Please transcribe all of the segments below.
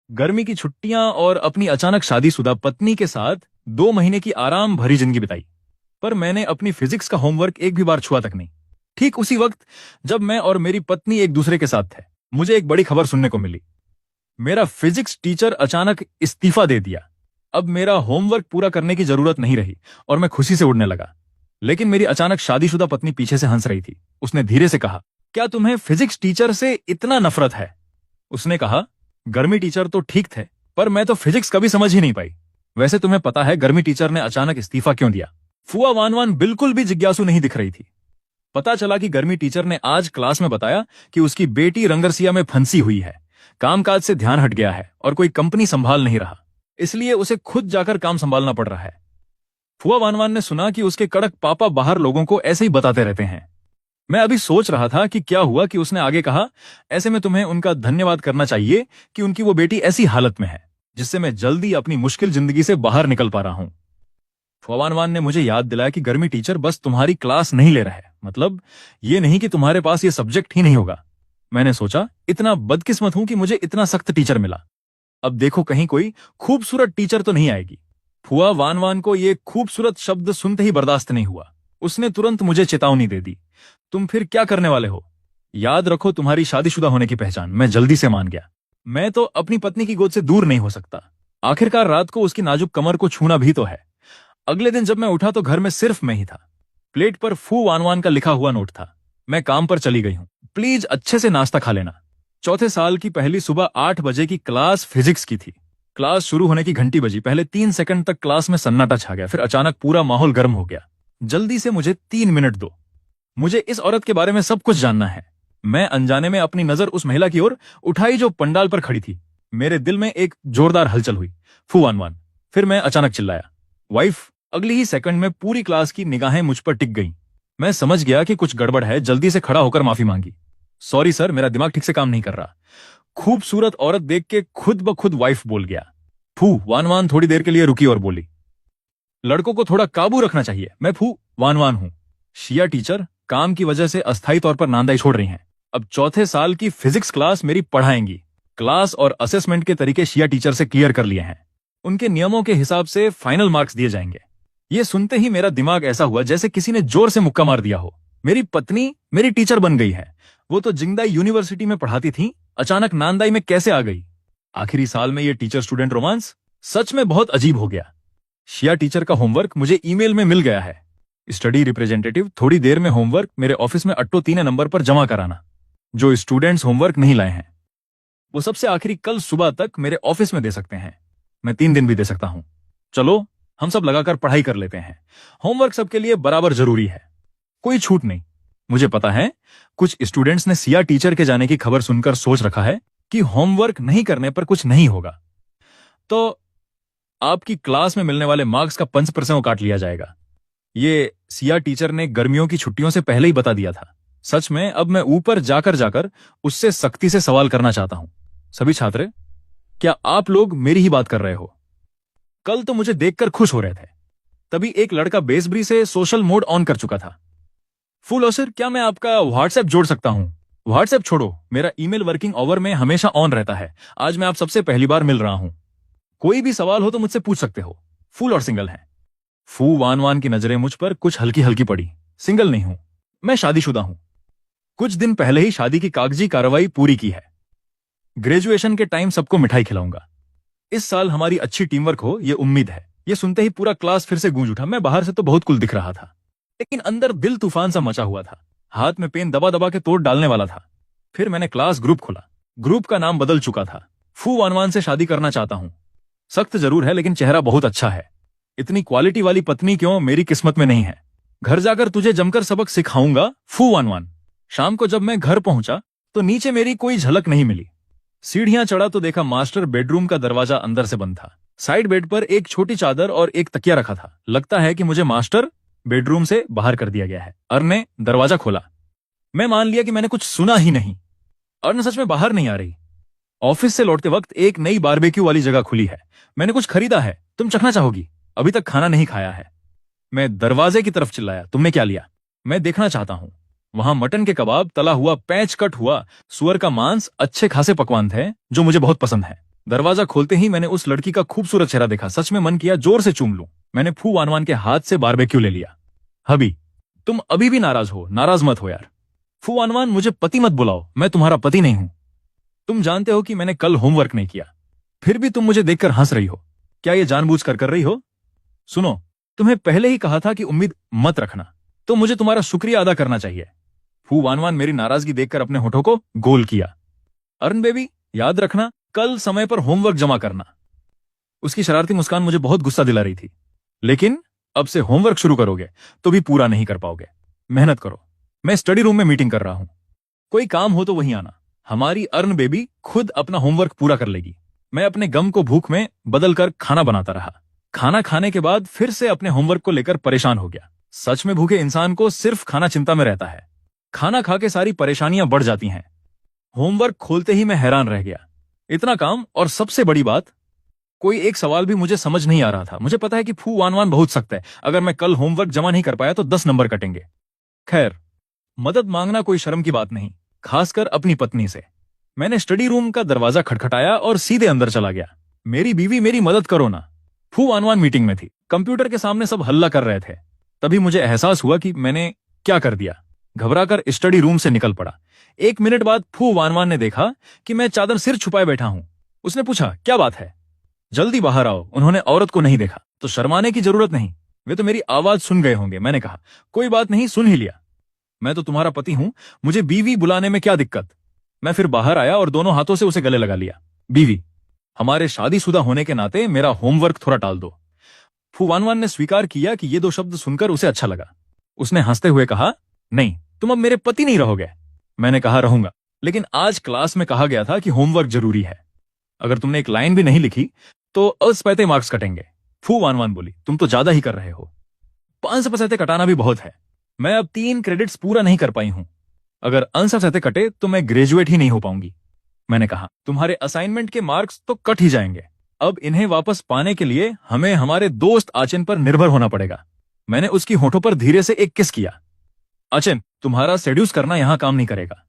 गर्मी की छुट्टियां और अपनी अचानक शादीशुदा पत्नी के साथ 2 महीने की आराम भरी जिंदगी बिताई। पर मैंने अपनी फिजिक्स का होमवर्क एक भी बार छुआ तक नहीं। ठीक उसी वक्त जब मैं और मेरी पत्नी एक दूसरे के साथ थे, मुझे एक बड़ी खबर सुनने को मिली। मेरा फिजिक्स टीचर अचानक इस्तीफा दे दिया। अब मेरा होमवर्क पूरा करने की जरूरत नहीं रही और मैं खुशी से उड़ने लगा। लेकिन मेरी अचानक शादीशुदा पत्नी पीछे से हंस रही थी। उसने धीरे से कहा, क्या तुम्हें फिजिक्स टीचर से इतना नफरत है? उसने कहा, गर्मी टीचर तो ठीक थे, पर मैं तो फिजिक्स कभी समझ ही नहीं पाई। वैसे तुम्हें पता है गर्मी टीचर ने अचानक इस्तीफा क्यों दिया? फुआ वान वान बिल्कुल भी जिज्ञासु नहीं दिख रही थी। पता चला कि गर्मी टीचर ने आज क्लास में बताया कि उसकी बेटी रंगरसिया में फंसी हुई है। कामकाज से ध्यान हट गया है और कोई कंपनी संभाल नहीं रहा, इसलिए उसे खुद जाकर काम संभालना पड़ रहा है। फुआ वान वान ने सुना कि उसके कड़क पापा बाहर लोगों को ऐसे ही बताते रहते हैं। मैं अभी सोच रहा था कि क्या हुआ कि उसने आगे कहा, ऐसे में तुम्हें उनका धन्यवाद करना चाहिए कि उनकी वो बेटी ऐसी हालत में है जिससे मैं जल्दी अपनी मुश्किल जिंदगी से बाहर निकल पा रहा हूं। फवानवान ने मुझे याद दिलाया कि गर्मी टीचर बस तुम्हारी क्लास नहीं ले रहा है, मतलब ये नहीं कि तुम्हारे पास ये सब्जेक्ट ही नहीं होगा। मैंने सोचा, इतना बदकिस्मत हूं कि मुझे इतना सख्त टीचर मिला। अब देखो कहीं कोई खूबसूरत टीचर तो नहीं आएगी। फुआ वान वान को ये खूबसूरत शब्द सुनते ही बर्दाश्त नहीं हुआ। उसने तुरंत मुझे चेतावनी दे दी, तुम फिर क्या करने वाले हो? याद रखो तुम्हारी शादीशुदा होने की पहचान। मैं जल्दी से मान गया। मैं तो अपनी पत्नी की गोद से दूर नहीं हो सकता। आखिरकार रात को उसकी नाजुक कमर को छूना भी तो है। अगले दिन जब मैं उठा तो घर में सिर्फ मैं ही था। प्लेट पर फू वानवान का लिखा हुआ नोट था, मैं काम पर चली गई हूं, प्लीज अच्छे से नाश्ता खा लेना। चौथे साल की पहली सुबह 8 बजे की क्लास फिजिक्स की थी। क्लास शुरू होने की घंटी बजी। पहले 3 सेकंड तक क्लास में सन्नाटा छा गया, फिर अचानक पूरा माहौल गर्म हो गया। जल्दी से मुझे 3 मिनट दो, मुझे इस औरत के बारे में सब कुछ जानना है। मैं अनजाने में अपनी नजर उस महिला की ओर उठाई जो पंडाल पर खड़ी थी। मेरे दिल में एक जोरदार हलचल हुई। फू वानवान। फिर मैं अचानक चिल्लाया, वाइफ। अगली ही सेकंड में पूरी क्लास की निगाहें मुझ पर टिक गईं। मैं समझ गया कि कुछ गड़बड़ है। जल्दी से खड़ा होकर माफी मांगी। सॉरी सर, मेरा दिमाग ठीक से काम नहीं कर रहा। खूबसूरत औरत देख के खुद ब खुद वाइफ बोल गया। फू वानवान थोड़ी देर के लिए रुकी और बोली, लड़कों को थोड़ा काबू रखना चाहिए। मैं फू वानवान हूं। शिया टीचर काम की वजह से अस्थायी तौर पर नांदाई छोड़ रही हैं। अब चौथे साल की फिजिक्स क्लास मेरी पढ़ाएंगी। क्लास और असेसमेंट के तरीके शिया टीचर से क्लियर कर लिए हैं। उनके नियमों के हिसाब से फाइनल मार्क्स दिए जाएंगे। ये सुनते ही मेरा दिमाग ऐसा हुआ जैसे किसी ने जोर से मुक्का मार दिया हो। मेरी पत्नी मेरी टीचर बन गई है। वो तो जिंगदाई यूनिवर्सिटी में पढ़ाती थी, अचानक नांदाई में कैसे आ गई? आखिरी साल में ये टीचर स्टूडेंट रोमांस सच में बहुत अजीब हो गया। शिया टीचर का होमवर्क मुझे ईमेल में मिल गया है। स्टडी रिप्रेजेंटेटिव, थोड़ी देर में होमवर्क मेरे ऑफिस में अट्टो 3 नंबर पर जमा कराना। जो स्टूडेंट्स होमवर्क नहीं लाए हैं वो सबसे आखिरी कल सुबह तक मेरे ऑफिस में दे सकते हैं। मैं 3 दिन भी दे सकता हूं। चलो हम सब लगाकर पढ़ाई कर लेते हैं। होमवर्क सबके लिए बराबर जरूरी है, कोई छूट नहीं। मुझे पता है कुछ स्टूडेंट्स ने सिया टीचर के जाने की खबर सुनकर सोच रखा है कि होमवर्क नहीं करने पर कुछ नहीं होगा, तो आपकी क्लास में मिलने वाले मार्क्स का 5% काट लिया जाएगा। ये सिया टीचर ने गर्मियों की छुट्टियों से पहले ही बता दिया था। सच में अब मैं ऊपर जाकर जाकर उससे सख्ती से सवाल करना चाहता हूं। सभी छात्र, क्या आप लोग मेरी ही बात कर रहे हो? कल तो मुझे देखकर खुश हो रहे थे, तभी एक लड़का बेसब्री से सोशल मोड ऑन कर चुका था। फुल सर, क्या मैं आपका व्हाट्सएप जोड़ सकता हूं? व्हाट्सएप छोड़ो, मेरा ईमेल वर्किंग आवर में हमेशा ऑन रहता है। आज मैं आप सबसे पहली बार मिल रहा हूं। कोई भी सवाल हो तो मुझसे पूछ सकते हो। फुल और सिंगल है? फू वान की नजरें मुझ पर कुछ हल्की हल्की पड़ी। सिंगल नहीं हूं, मैं शादीशुदा हूं। कुछ दिन पहले ही शादी की कागजी कार्रवाई पूरी की है। ग्रेजुएशन के टाइम सबको मिठाई खिलाऊंगा। इस साल हमारी अच्छी टीम वर्क हो, ये उम्मीद है। ये सुनते ही पूरा क्लास फिर से गूंज उठा। मैं बाहर से तो बहुत कुल दिख रहा था, लेकिन अंदर दिल तूफान सा मचा हुआ था। हाथ में पेन दबा दबा के तोड़ डालने वाला था। फिर मैंने क्लास ग्रुप खोला। ग्रुप का नाम बदल चुका था। फू वानवान से शादी करना चाहता हूं। सख्त जरूर है, लेकिन चेहरा बहुत अच्छा है। इतनी क्वालिटी वाली पत्नी क्यों मेरी किस्मत में नहीं है। घर जाकर तुझे जमकर सबक सिखाऊंगा, फू वानवान। शाम को जब मैं घर पहुंचा तो नीचे मेरी कोई झलक नहीं मिली। सीढ़ियां चढ़ा तो देखा मास्टर बेडरूम का दरवाजा अंदर से बंद था। साइड बेड पर एक छोटी चादर और एक तकिया रखा था। लगता है कि मुझे मास्टर बेडरूम से बाहर कर दिया गया है। अर्न ने दरवाजा खोला। मैं मान लिया कि मैंने कुछ सुना ही नहीं। अर्न सच में बाहर नहीं आ रही। ऑफिस से लौटते वक्त एक नई बारबेक्यू वाली जगह खुली है। मैंने कुछ खरीदा है, तुम चखना चाहोगी? अभी तक खाना नहीं खाया है। मैं दरवाजे की तरफ चिल्लाया, तुमने क्या लिया? मैं देखना चाहता हूं। वहां मटन के कबाब, तला हुआ पैच कट हुआ सुअर का मांस, अच्छे खासे पकवान थे जो मुझे बहुत पसंद है। दरवाजा खोलते ही मैंने उस लड़की का खूबसूरत चेहरा देखा। सच में मन किया जोर से चूम लूं। मैंने फू वानवान के हाथ से बारबेक्यू ले लिया। हबी, तुम अभी भी नाराज हो? नाराज मत हो यार। फू वानवान, मुझे पति मत बुलाओ, मैं तुम्हारा पति नहीं हूं। तुम जानते हो कि मैंने कल होमवर्क नहीं किया, फिर भी तुम मुझे देखकर हंस रही हो। क्या ये जानबूझकर कर रही हो? सुनो, तुम्हें पहले ही कहा था कि उम्मीद मत रखना, तो मुझे तुम्हारा शुक्रिया अदा करना चाहिए। फू वानवान मेरी नाराजगी देखकर अपने होठों को गोल किया। अर्न बेबी, याद रखना, कल समय पर होमवर्क जमा करना। उसकी शरारती मुस्कान मुझे बहुत गुस्सा दिला रही थी। लेकिन अब से होमवर्क शुरू करोगे तो भी पूरा नहीं कर पाओगे। मेहनत करो, मैं स्टडी रूम में मीटिंग कर रहा हूं। कोई काम हो तो वहीं आना। हमारी अर्न बेबी खुद अपना होमवर्क पूरा कर लेगी। मैं अपने गम को भूख में बदलकर खाना बनाता रहा। खाना खाने के बाद फिर से अपने होमवर्क को लेकर परेशान हो गया। सच में भूखे इंसान को सिर्फ खाना चिंता में रहता है। खाना खा के सारी परेशानियां बढ़ जाती हैं। होमवर्क खोलते ही मैं हैरान रह गया। इतना काम, और सबसे बड़ी बात, कोई एक सवाल भी मुझे समझ नहीं आ रहा था। मुझे पता है कि फू वानवान बहुत सख्त है। अगर मैं कल होमवर्क जमा नहीं कर पाया तो 10 नंबर कटेंगे। खैर, मदद मांगना कोई शर्म की बात नहीं, खासकर अपनी पत्नी से। मैंने स्टडी रूम का दरवाजा खटखटाया और सीधे अंदर चला गया। मेरी बीवी, मेरी मदद करो ना। फू वानवान मीटिंग में थी। कंप्यूटर के सामने सब हल्ला कर रहे थे। तभी मुझे एहसास हुआ कि मैंने क्या कर दिया। घबराकर स्टडी रूम से निकल पड़ा। 1 मिनट बाद फू वानवान ने देखा कि मैं चादर सिर छुपाए बैठा हूं। उसने पूछा, क्या बात है? जल्दी बाहर आओ। उन्होंने औरत को नहीं देखा तो शर्माने की जरूरत नहीं, वे तो मेरी आवाज सुन गए होंगे। मैंने कहा, कोई बात नहीं, सुन ही लिया। मैं तो तुम्हारा पति हूं, मुझे बीवी बुलाने में क्या दिक्कत। मैं फिर बाहर आया और दोनों हाथों से उसे गले लगा लिया। बीवी, हमारे शादीशुदा होने के नाते मेरा होमवर्क थोड़ा टाल दो। फू वानवान ने स्वीकार किया कि ये 2 शब्द सुनकर उसे अच्छा लगा। उसने हंसते हुए कहा, नहीं, तुम अब मेरे पति नहीं रहोगे। मैंने कहा, रहूंगा, लेकिन आज क्लास में कहा गया था कि होमवर्क जरूरी है। अगर तुमने एक लाइन भी नहीं लिखी तो असपैते मार्क्स कटेंगे। फू वानवान बोली, तुम तो ज्यादा ही कर रहे हो। 5 पैसे कटाना भी बहुत है। मैं अब 3 क्रेडिट्स पूरा नहीं कर पाई हूं। अगर अंशपैते कटे तो मैं ग्रेजुएट ही नहीं हो पाऊंगी। मैंने कहा, तुम्हारे असाइनमेंट के मार्क्स तो कट ही जाएंगे। अब इन्हें वापस पाने के लिए हमें हमारे दोस्त आचिन पर निर्भर होना पड़ेगा। मैंने उसकी होठों पर धीरे से एक किस किया। आचिन, तुम्हारा सेड्यूस करना यहां काम नहीं करेगा।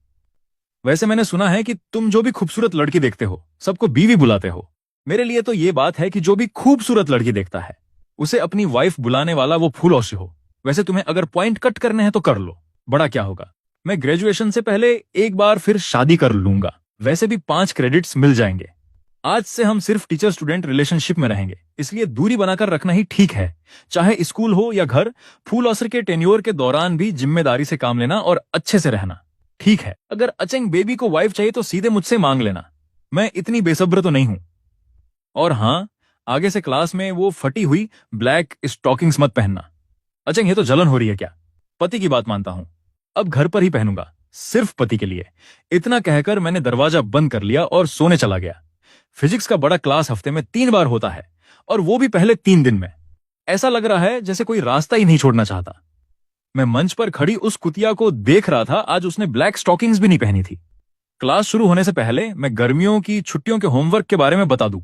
वैसे मैंने सुना है कि तुम जो भी खूबसूरत लड़की देखते हो सबको बीवी बुलाते हो। मेरे लिए तो ये बात है कि जो भी खूबसूरत लड़की देखता है उसे अपनी वाइफ बुलाने वाला वो फूल औसी हो। वैसे तुम्हें अगर पॉइंट कट करने हैं तो कर लो, बड़ा क्या होगा। मैं ग्रेजुएशन से पहले एक बार फिर शादी कर लूंगा। वैसे भी 5 क्रेडिट्स मिल जाएंगे। आज से हम सिर्फ टीचर स्टूडेंट रिलेशनशिप में रहेंगे, इसलिए दूरी बनाकर रखना ही ठीक है। चाहे स्कूल हो या घर, फूल औसर के टेन्योर के दौरान भी जिम्मेदारी से काम लेना और अच्छे से रहना। ठीक है, अगर अचेंग बेबी को वाइफ चाहिए तो सीधे मुझसे मांग लेना। मैं इतनी बेसब्र तो नहीं हूं। और हाँ, आगे से क्लास में वो फटी हुई ब्लैक स्टॉकिंग्स मत पहनना। अचेंग, ये तो जलन हो रही है क्या? पति की बात मानता हूं, अब घर पर ही पहनूंगा, सिर्फ पति के लिए। इतना कहकर मैंने दरवाजा बंद कर लिया और सोने चला गया। फिजिक्स का बड़ा क्लास हफ्ते में 3 बार होता है, और वो भी पहले 3 दिन में। ऐसा लग रहा है जैसे कोई रास्ता ही नहीं छोड़ना चाहता। मैं मंच पर खड़ी उस कुतिया को देख रहा था। आज उसने ब्लैक स्टॉकिंग्स भी नहीं पहनी थी। क्लास शुरू होने से पहले मैं गर्मियों की छुट्टियों के होमवर्क के बारे में बता दूं।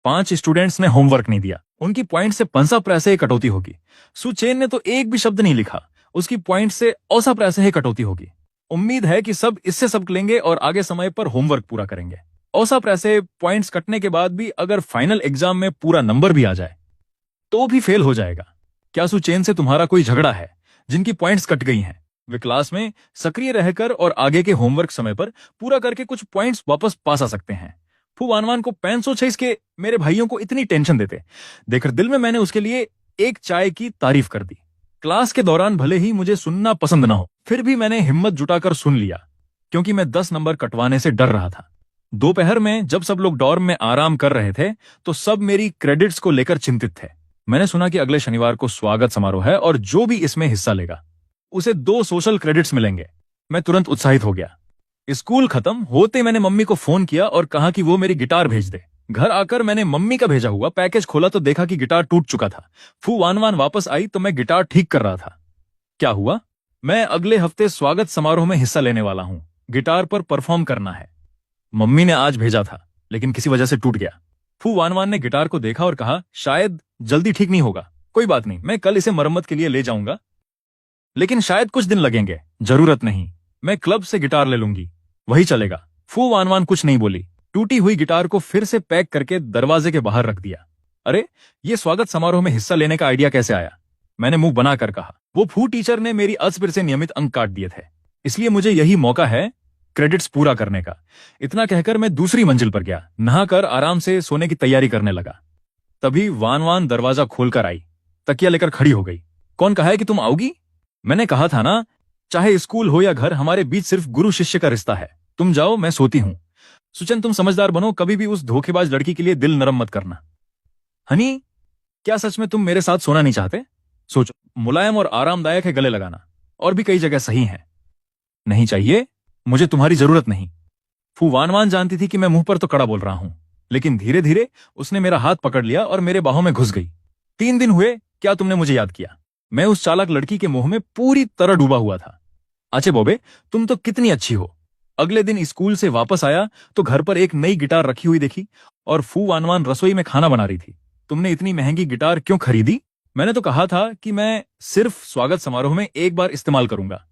5 स्टूडेंट्स ने होमवर्क नहीं दिया, उनकी पॉइंट से 15 पैसे ही कटौती होगी। सुचेन ने तो एक भी शब्द नहीं लिखा, उसकी पॉइंट से औसा पैसे ही कटौती होगी। उम्मीद है कि सब इससे सबक लेंगे और आगे समय पर होमवर्क पूरा करेंगे। औसा पैसे पॉइंट्स कटने के बाद भी अगर फाइनल एग्जाम में पूरा नंबर भी आ जाए तो भी फेल हो जाएगा। क्या सुचेन से तुम्हारा कोई झगड़ा है जिनकी पॉइंट्स कट गई हैं? वे क्लास में सक्रिय रहकर और आगे के होमवर्क समय पर पूरा करके कुछ पॉइंट्स वापस पास आ सकते हैं। फू वानवान को 506 के मेरे भाइयों को इतनी टेंशन देते देखकर दिल में मैंने उसके लिए एक चाय की तारीफ कर दी। क्लास के दौरान भले ही मुझे सुनना पसंद ना हो, फिर भी मैंने हिम्मत जुटाकर सुन लिया, क्योंकि मैं 10 नंबर कटवाने से डर रहा था। दोपहर में जब सब लोग डॉर्म में आराम कर रहे थे तो सब मेरी क्रेडिट्स को लेकर चिंतित थे। मैंने सुना कि अगले शनिवार को स्वागत समारोह है और जो भी इसमें हिस्सा लेगा उसे 2 सोशल क्रेडिट्स मिलेंगे। मैं तुरंत उत्साहित हो गया। स्कूल खत्म होते मैंने मम्मी को फोन किया और कहा कि वो मेरी गिटार भेज दे। घर आकर मैंने मम्मी का भेजा हुआ पैकेज खोला तो देखा कि गिटार टूट चुका था। फू वानवान वापस आई तो मैं गिटार ठीक कर रहा था। क्या हुआ? मैं अगले हफ्ते स्वागत समारोह में हिस्सा लेने वाला हूं, गिटार पर परफॉर्म करना है। मम्मी ने आज भेजा था लेकिन किसी वजह से टूट गया। फू वानवान ने गिटार को देखा और कहा, शायद जल्दी ठीक नहीं होगा। कोई बात नहीं, मैं कल इसे मरम्मत के लिए ले जाऊंगा, लेकिन शायद कुछ दिन लगेंगे। जरूरत नहीं, मैं क्लब से गिटार ले लूंगी, वही चलेगा। फू वानवान कुछ नहीं बोली। टूटी हुई गिटार को फिर से पैक करके दरवाजे के बाहर रख दिया। अरे, ये स्वागत समारोह में हिस्सा लेने का आइडिया कैसे आया? मैंने मुंह बनाकर कहा। वो फू टीचर ने मेरी अस्पिर से नियमित अंक काट दिए थे, इसलिए मुझे यही मौका है क्रेडिट्स पूरा करने का। इतना कहकर मैं दूसरी मंजिल पर गया, नहाकर आराम से सोने की तैयारी करने लगा। तभी वान वान दरवाजा खोलकर आई, तकिया लेकर खड़ी हो गई। कौन कहा है कि तुम आओगी? मैंने कहा था ना, चाहे स्कूल हो या घर, हमारे बीच सिर्फ गुरु शिष्य का रिश्ता है। तुम जाओ, मैं सोती हूं। सुचन, तुम समझदार बनो, कभी भी उस धोखेबाज लड़की के लिए दिल नरम मत करना। हनी, क्या सच में तुम मेरे साथ सोना नहीं चाहते? सोचो, मुलायम और आरामदायक है गले लगाना, और भी कई जगह सही है। नहीं चाहिए, मुझे तुम्हारी जरूरत नहीं। फू वान वान जानती थी कि मैं मुंह पर तो कड़ा बोल रहा हूं, लेकिन धीरे धीरे उसने मेरा हाथ पकड़ लिया और मेरे बाहों में घुस गई। 3 दिन हुए, क्या तुमने मुझे याद किया? मैं उस चालाक लड़की के मुंह में पूरी तरह डूबा हुआ था। आचे बॉबे, तुम तो कितनी अच्छी हो। अगले दिन स्कूल से वापस आया तो घर पर एक नई गिटार रखी हुई देखी और फू वान वान रसोई में खाना बना रही थी। तुमने इतनी महंगी गिटार क्यों खरीदी? मैंने तो कहा था कि मैं सिर्फ स्वागत समारोह में एक बार इस्तेमाल करूंगा।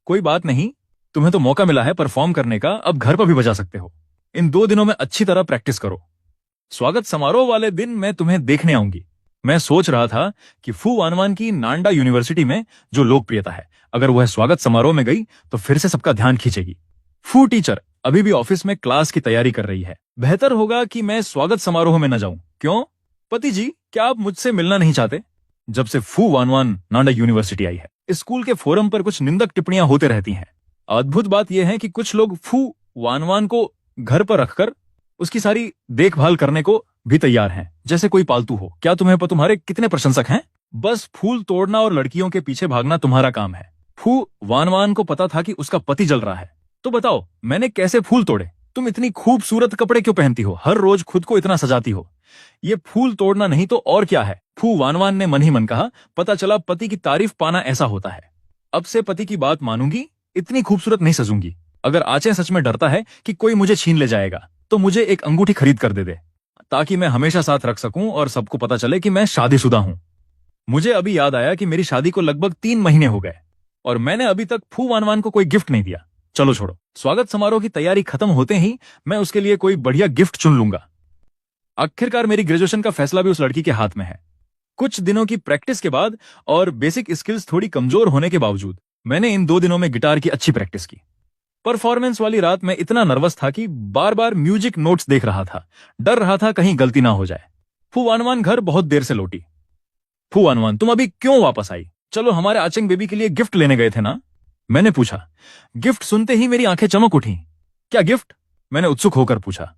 कोई बात नहीं, तुम्हें तो मौका मिला है परफॉर्म करने का, अब घर पर भी बजा सकते हो। इन 2 दिनों में अच्छी तरह प्रैक्टिस करो। स्वागत समारोह वाले दिन मैं तुम्हें देखने आऊंगी। मैं सोच रहा था कि फू वानवान की नांडा यूनिवर्सिटी में जो लोकप्रियता है, अगर वह स्वागत समारोह में गई तो फिर से सबका ध्यान खींचेगी। फू टीचर अभी भी ऑफिस में क्लास की तैयारी कर रही है। बेहतर होगा कि मैं स्वागत समारोह में न जाऊं। क्यों? पति जी, क्या आप मुझसे मिलना नहीं चाहते? जब से फू वानवान नांडा यूनिवर्सिटी आई है, स्कूल के फोरम पर कुछ निंदक टिप्पणियां होते रहती हैं। अद्भुत बात यह है कि कुछ लोग फू वानवान को घर पर रखकर उसकी सारी देखभाल करने को भी तैयार हैं, जैसे कोई पालतू हो। क्या तुम्हारे कितने प्रशंसक हैं? बस फूल तोड़ना और लड़कियों के पीछे भागना तुम्हारा काम है। फू वानवान को पता था कि उसका पति जल रहा है। तो बताओ, मैंने कैसे फूल तोड़े? तुम इतनी खूबसूरत कपड़े क्यों पहनती हो? हर रोज खुद को इतना सजाती हो। ये फूल तोड़ना नहीं तो और क्या है? फू वानवान ने मन ही मन कहा। पता चला पति की तारीफ पाना ऐसा होता है। अब से पति की बात मानूंगी, इतनी खूबसूरत नहीं सजूंगी। अगर आचे सच में डरता है कि कोई मुझे छीन ले जाएगा, तो मुझे एक अंगूठी खरीद कर दे, ताकि मैं हमेशा साथ रख सकूं और सबको पता चले कि मैं शादीशुदा हूं। मुझे अभी याद आया कि मेरी शादी को लगभग 3 महीने हो गए और मैंने अभी तक फू वानवान को कोई गिफ्ट नहीं दिया। चलो छोड़ो, स्वागत समारोह की तैयारी खत्म होते ही मैं उसके लिए कोई बढ़िया गिफ्ट चुन लूंगा। आखिरकार मेरी ग्रेजुएशन का फैसला भी उस लड़की के हाथ में है। कुछ दिनों की प्रैक्टिस के बाद और बेसिक स्किल्स थोड़ी कमजोर होने के बावजूद मैंने इन 2 दिनों में गिटार की अच्छी प्रैक्टिस की। परफॉर्मेंस वाली रात मैं इतना नर्वस था कि बार बार म्यूजिक नोट्स देख रहा था, डर रहा था कहीं गलती ना हो जाए। फू वानवान घर बहुत देर से लौटी। फू वानवान, तुम अभी क्यों वापस आई? चलो, हमारे आचंग बेबी के लिए गिफ्ट लेने गए थे ना? मैंने पूछा। गिफ्ट सुनते ही मेरी आंखें चमक उठी। क्या गिफ्ट? मैंने उत्सुक होकर पूछा।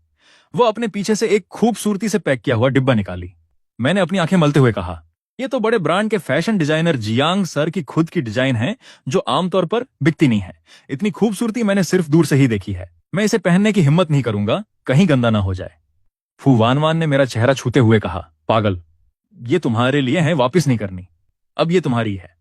वो अपने पीछे से एक खूबसूरती से पैक किया हुआ डिब्बा निकाली। मैंने अपनी आंखें मलते हुए कहा, ये तो बड़े ब्रांड के फैशन डिजाइनर जियांग सर की खुद की डिजाइन है, जो आमतौर पर बिकती नहीं है। इतनी खूबसूरती मैंने सिर्फ दूर से ही देखी है। मैं इसे पहनने की हिम्मत नहीं करूंगा, कहीं गंदा ना हो जाए। फू वानवान ने मेरा चेहरा छूते हुए कहा, पागल, ये तुम्हारे लिए है, वापस नहीं करनी। अब ये तुम्हारी है।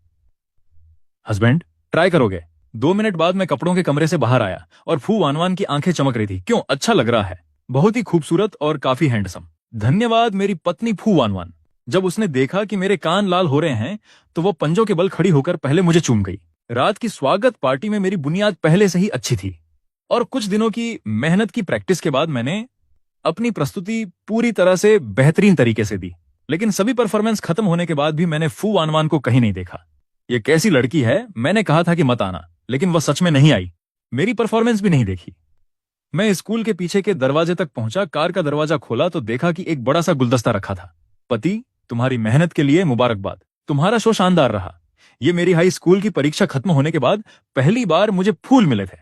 हस्बैंड, ट्राई करोगे? 2 मिनट बाद मैं कपड़ों के कमरे से बाहर आया और फू वानवान की आंखें चमक रही थी। क्यों, अच्छा लग रहा है, बहुत ही खूबसूरत और काफी हैंडसम। धन्यवाद मेरी पत्नी फू वानवान। जब उसने देखा कि मेरे कान लाल हो रहे हैं तो वो पंजों के बल खड़ी होकर पहले मुझे चूम गई। रात की स्वागत पार्टी में मेरी बुनियाद पहले से ही अच्छी थी और कुछ दिनों की मेहनत की प्रैक्टिस के बाद मैंने अपनी प्रस्तुति पूरी तरह से बेहतरीन तरीके से दी। लेकिन सभी परफॉर्मेंस खत्म होने के बाद भी मैंने फू वानवान को कहीं नहीं देखा। ये कैसी लड़की है? मैंने कहा था कि मत आना, लेकिन वह सच में नहीं आई। मेरी परफॉर्मेंस भी नहीं देखी। मैं स्कूल के पीछे के दरवाजे तक पहुंचा। कार का दरवाजा खोला तो देखा कि एक बड़ा सा गुलदस्ता रखा था। पति, तुम्हारी मेहनत के लिए मुबारकबाद। तुम्हारा शो शानदार रहा। ये मेरी हाई स्कूल की परीक्षा खत्म होने के बाद पहली बार मुझे फूल मिले थे।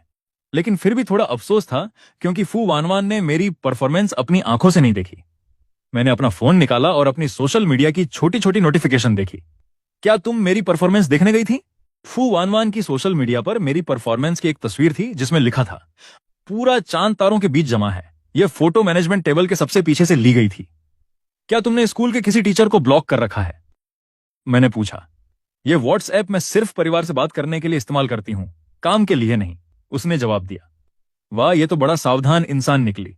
लेकिन फिर भी थोड़ा अफसोस था क्योंकि फू वानवान ने मेरी परफॉर्मेंस अपनी आंखों से नहीं देखी। मैंने अपना फोन निकाला और अपनी सोशल मीडिया की छोटी छोटी नोटिफिकेशन देखी। क्या तुम मेरी परफॉर्मेंस देखने गई थी? फू वानवान की सोशल मीडिया पर मेरी परफॉर्मेंस की एक तस्वीर थी जिसमें लिखा था, पूरा चांद तारों के बीच जमा है। यह फोटो मैनेजमेंट टेबल के सबसे पीछे से ली गई थी। क्या तुमने स्कूल के किसी टीचर को ब्लॉक कर रखा है? मैंने पूछा। यह व्हाट्सएप मैं सिर्फ परिवार से बात करने के लिए इस्तेमाल करती हूं, काम के लिए नहीं, उसने जवाब दिया। वाह, यह तो बड़ा सावधान इंसान निकली।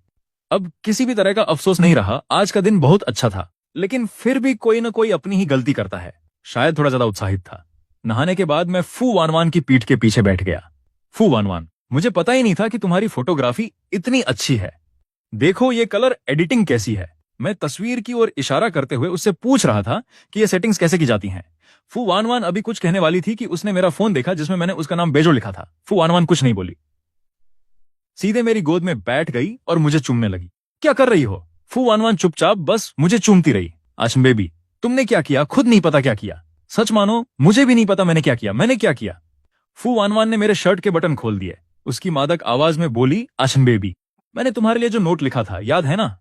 अब किसी भी तरह का अफसोस नहीं रहा। आज का दिन बहुत अच्छा था, लेकिन फिर भी कोई ना कोई अपनी ही गलती करता है। शायद थोड़ा ज्यादा उत्साहित था। नहाने के बाद मैं फू वानवान की पीठ के पीछे बैठ गया। फू वानवान, मुझे पता ही नहीं था कि तुम्हारी फोटोग्राफी इतनी अच्छी है। देखो ये कलर एडिटिंग कैसी है। मैं तस्वीर की ओर इशारा करते हुए उससे पूछ रहा था कि ये सेटिंग्स कैसे की जाती हैं। फू वानवान अभी कुछ कहने वाली थी कि उसने मेरा फोन देखा जिसमें मैंने उसका नाम बेजो लिखा था। फू वानवान कुछ नहीं बोली, सीधे मेरी गोद में बैठ गई और मुझे चूमने लगी। क्या कर रही हो? फू वानवान चुपचाप बस मुझे चूमती रही। आशम बेबी, तुमने क्या किया? खुद नहीं पता क्या किया। सच मानो, मुझे भी नहीं पता मैंने क्या किया। मैंने क्या किया? फू वानवान ने मेरे शर्ट के बटन खोल दिए। उसकी मादक आवाज में बोली, आशम बेबी, मैंने तुम्हारे लिए जो नोट लिखा था याद है ना?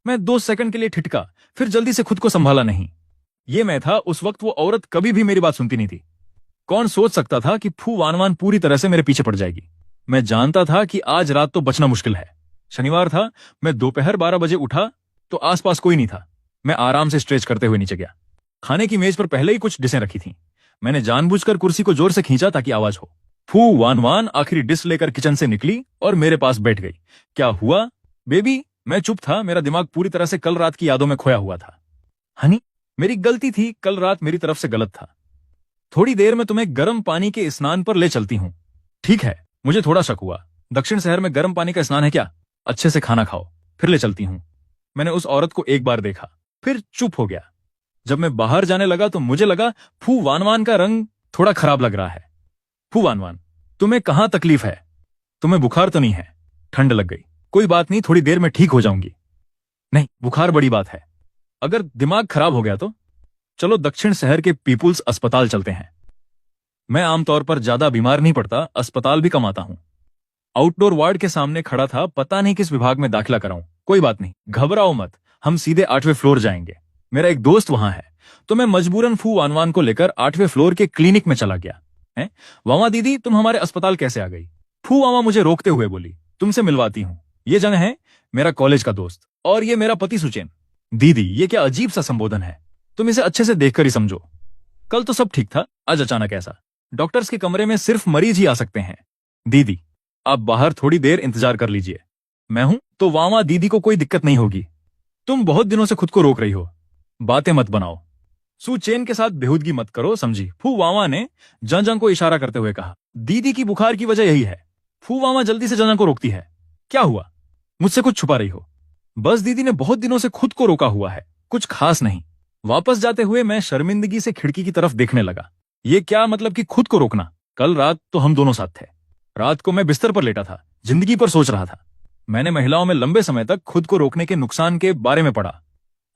मैं 2 सेकंड के लिए ठिठका, फिर जल्दी से खुद को संभाला नहीं। ये मैं था। उस वक्त वो औरत कभी भी मेरी बात सुनती नहीं थी। कौन सोच सकता था कि फू वानवान पूरी तरह से मेरे पीछे पड़ जाएगी। मैं जानता था कि आज रात तो बचना मुश्किल है। शनिवार था। मैं दोपहर 12 बजे उठा तो आसपास कोई नहीं था। मैं आराम से स्ट्रेच करते हुए नीचे गया। खाने की मेज पर पहले ही कुछ डिशें रखी थीं। मैंने जानबूझकर कुर्सी को जोर से खींचा ताकि आवाज हो। फू वानवान आखिरी डिश लेकर किचन से निकली और मेरे पास बैठ गई। क्या हुआ बेबी? मैं चुप था। मेरा दिमाग पूरी तरह से कल रात की यादों में खोया हुआ था। हनी, मेरी गलती थी। कल रात मेरी तरफ से गलत था। थोड़ी देर में तुम्हें गर्म पानी के स्नान पर ले चलती हूं। ठीक है। मुझे थोड़ा शक हुआ। दक्षिण शहर में गर्म पानी का स्नान है क्या? अच्छे से खाना खाओ, फिर ले चलती हूं। मैंने उस औरत को एक बार देखा, फिर चुप हो गया। जब मैं बाहर जाने लगा तो मुझे लगा फू वानवान का रंग थोड़ा खराब लग रहा है। फू वानवान, तुम्हें कहां तकलीफ है? तुम्हें बुखार तो नहीं है? ठंड लग गई। कोई बात नहीं, थोड़ी देर में ठीक हो जाऊंगी। नहीं, बुखार बड़ी बात है। अगर दिमाग खराब हो गया तो? चलो दक्षिण शहर के पीपुल्स अस्पताल चलते हैं। मैं आमतौर पर ज्यादा बीमार नहीं पड़ता, अस्पताल भी कम आता हूं। आउटडोर वार्ड के सामने खड़ा था। पता नहीं किस विभाग में दाखिला कराऊं। कोई बात नहीं, घबराओ मत, हम सीधे 8वें फ्लोर जाएंगे। मेरा एक दोस्त वहां है। तो मैं मजबूरन फू वानवान को लेकर 8वें फ्लोर के क्लिनिक में चला गया। है वामा दीदी, तुम हमारे अस्पताल कैसे आ गई? फू वामा मुझे रोकते हुए बोली, तुमसे मिलवाती हूं। ये जन है मेरा कॉलेज का दोस्त, और ये मेरा पति सुचेन। दीदी, ये क्या अजीब सा संबोधन है? तुम इसे अच्छे से देखकर ही समझो। कल तो सब ठीक था, आज अचानक ऐसा। डॉक्टर्स के कमरे में सिर्फ मरीज ही आ सकते हैं। दीदी, आप बाहर थोड़ी देर इंतजार कर लीजिए। मैं हूं तो वामा दीदी को कोई दिक्कत नहीं होगी। तुम बहुत दिनों से खुद को रोक रही हो। बातें मत बनाओ। सुचेन के साथ बेहूदगी मत करो, समझी? फू वामा ने जंजंग को इशारा करते हुए कहा। दीदी की बुखार की वजह यही है। फू वामा जल्दी से जंजंग को रोकती है। क्या हुआ? मुझसे कुछ छुपा रही हो? बस दीदी ने बहुत दिनों से खुद को रोका हुआ है, कुछ खास नहीं। वापस जाते हुए मैं शर्मिंदगी से खिड़की की तरफ देखने लगा। ये क्या मतलब कि खुद को रोकना? कल रात तो हम दोनों साथ थे। रात को मैं बिस्तर पर लेटा था, जिंदगी पर सोच रहा था। मैंने महिलाओं में लंबे समय तक खुद को रोकने के नुकसान के बारे में पढ़ा।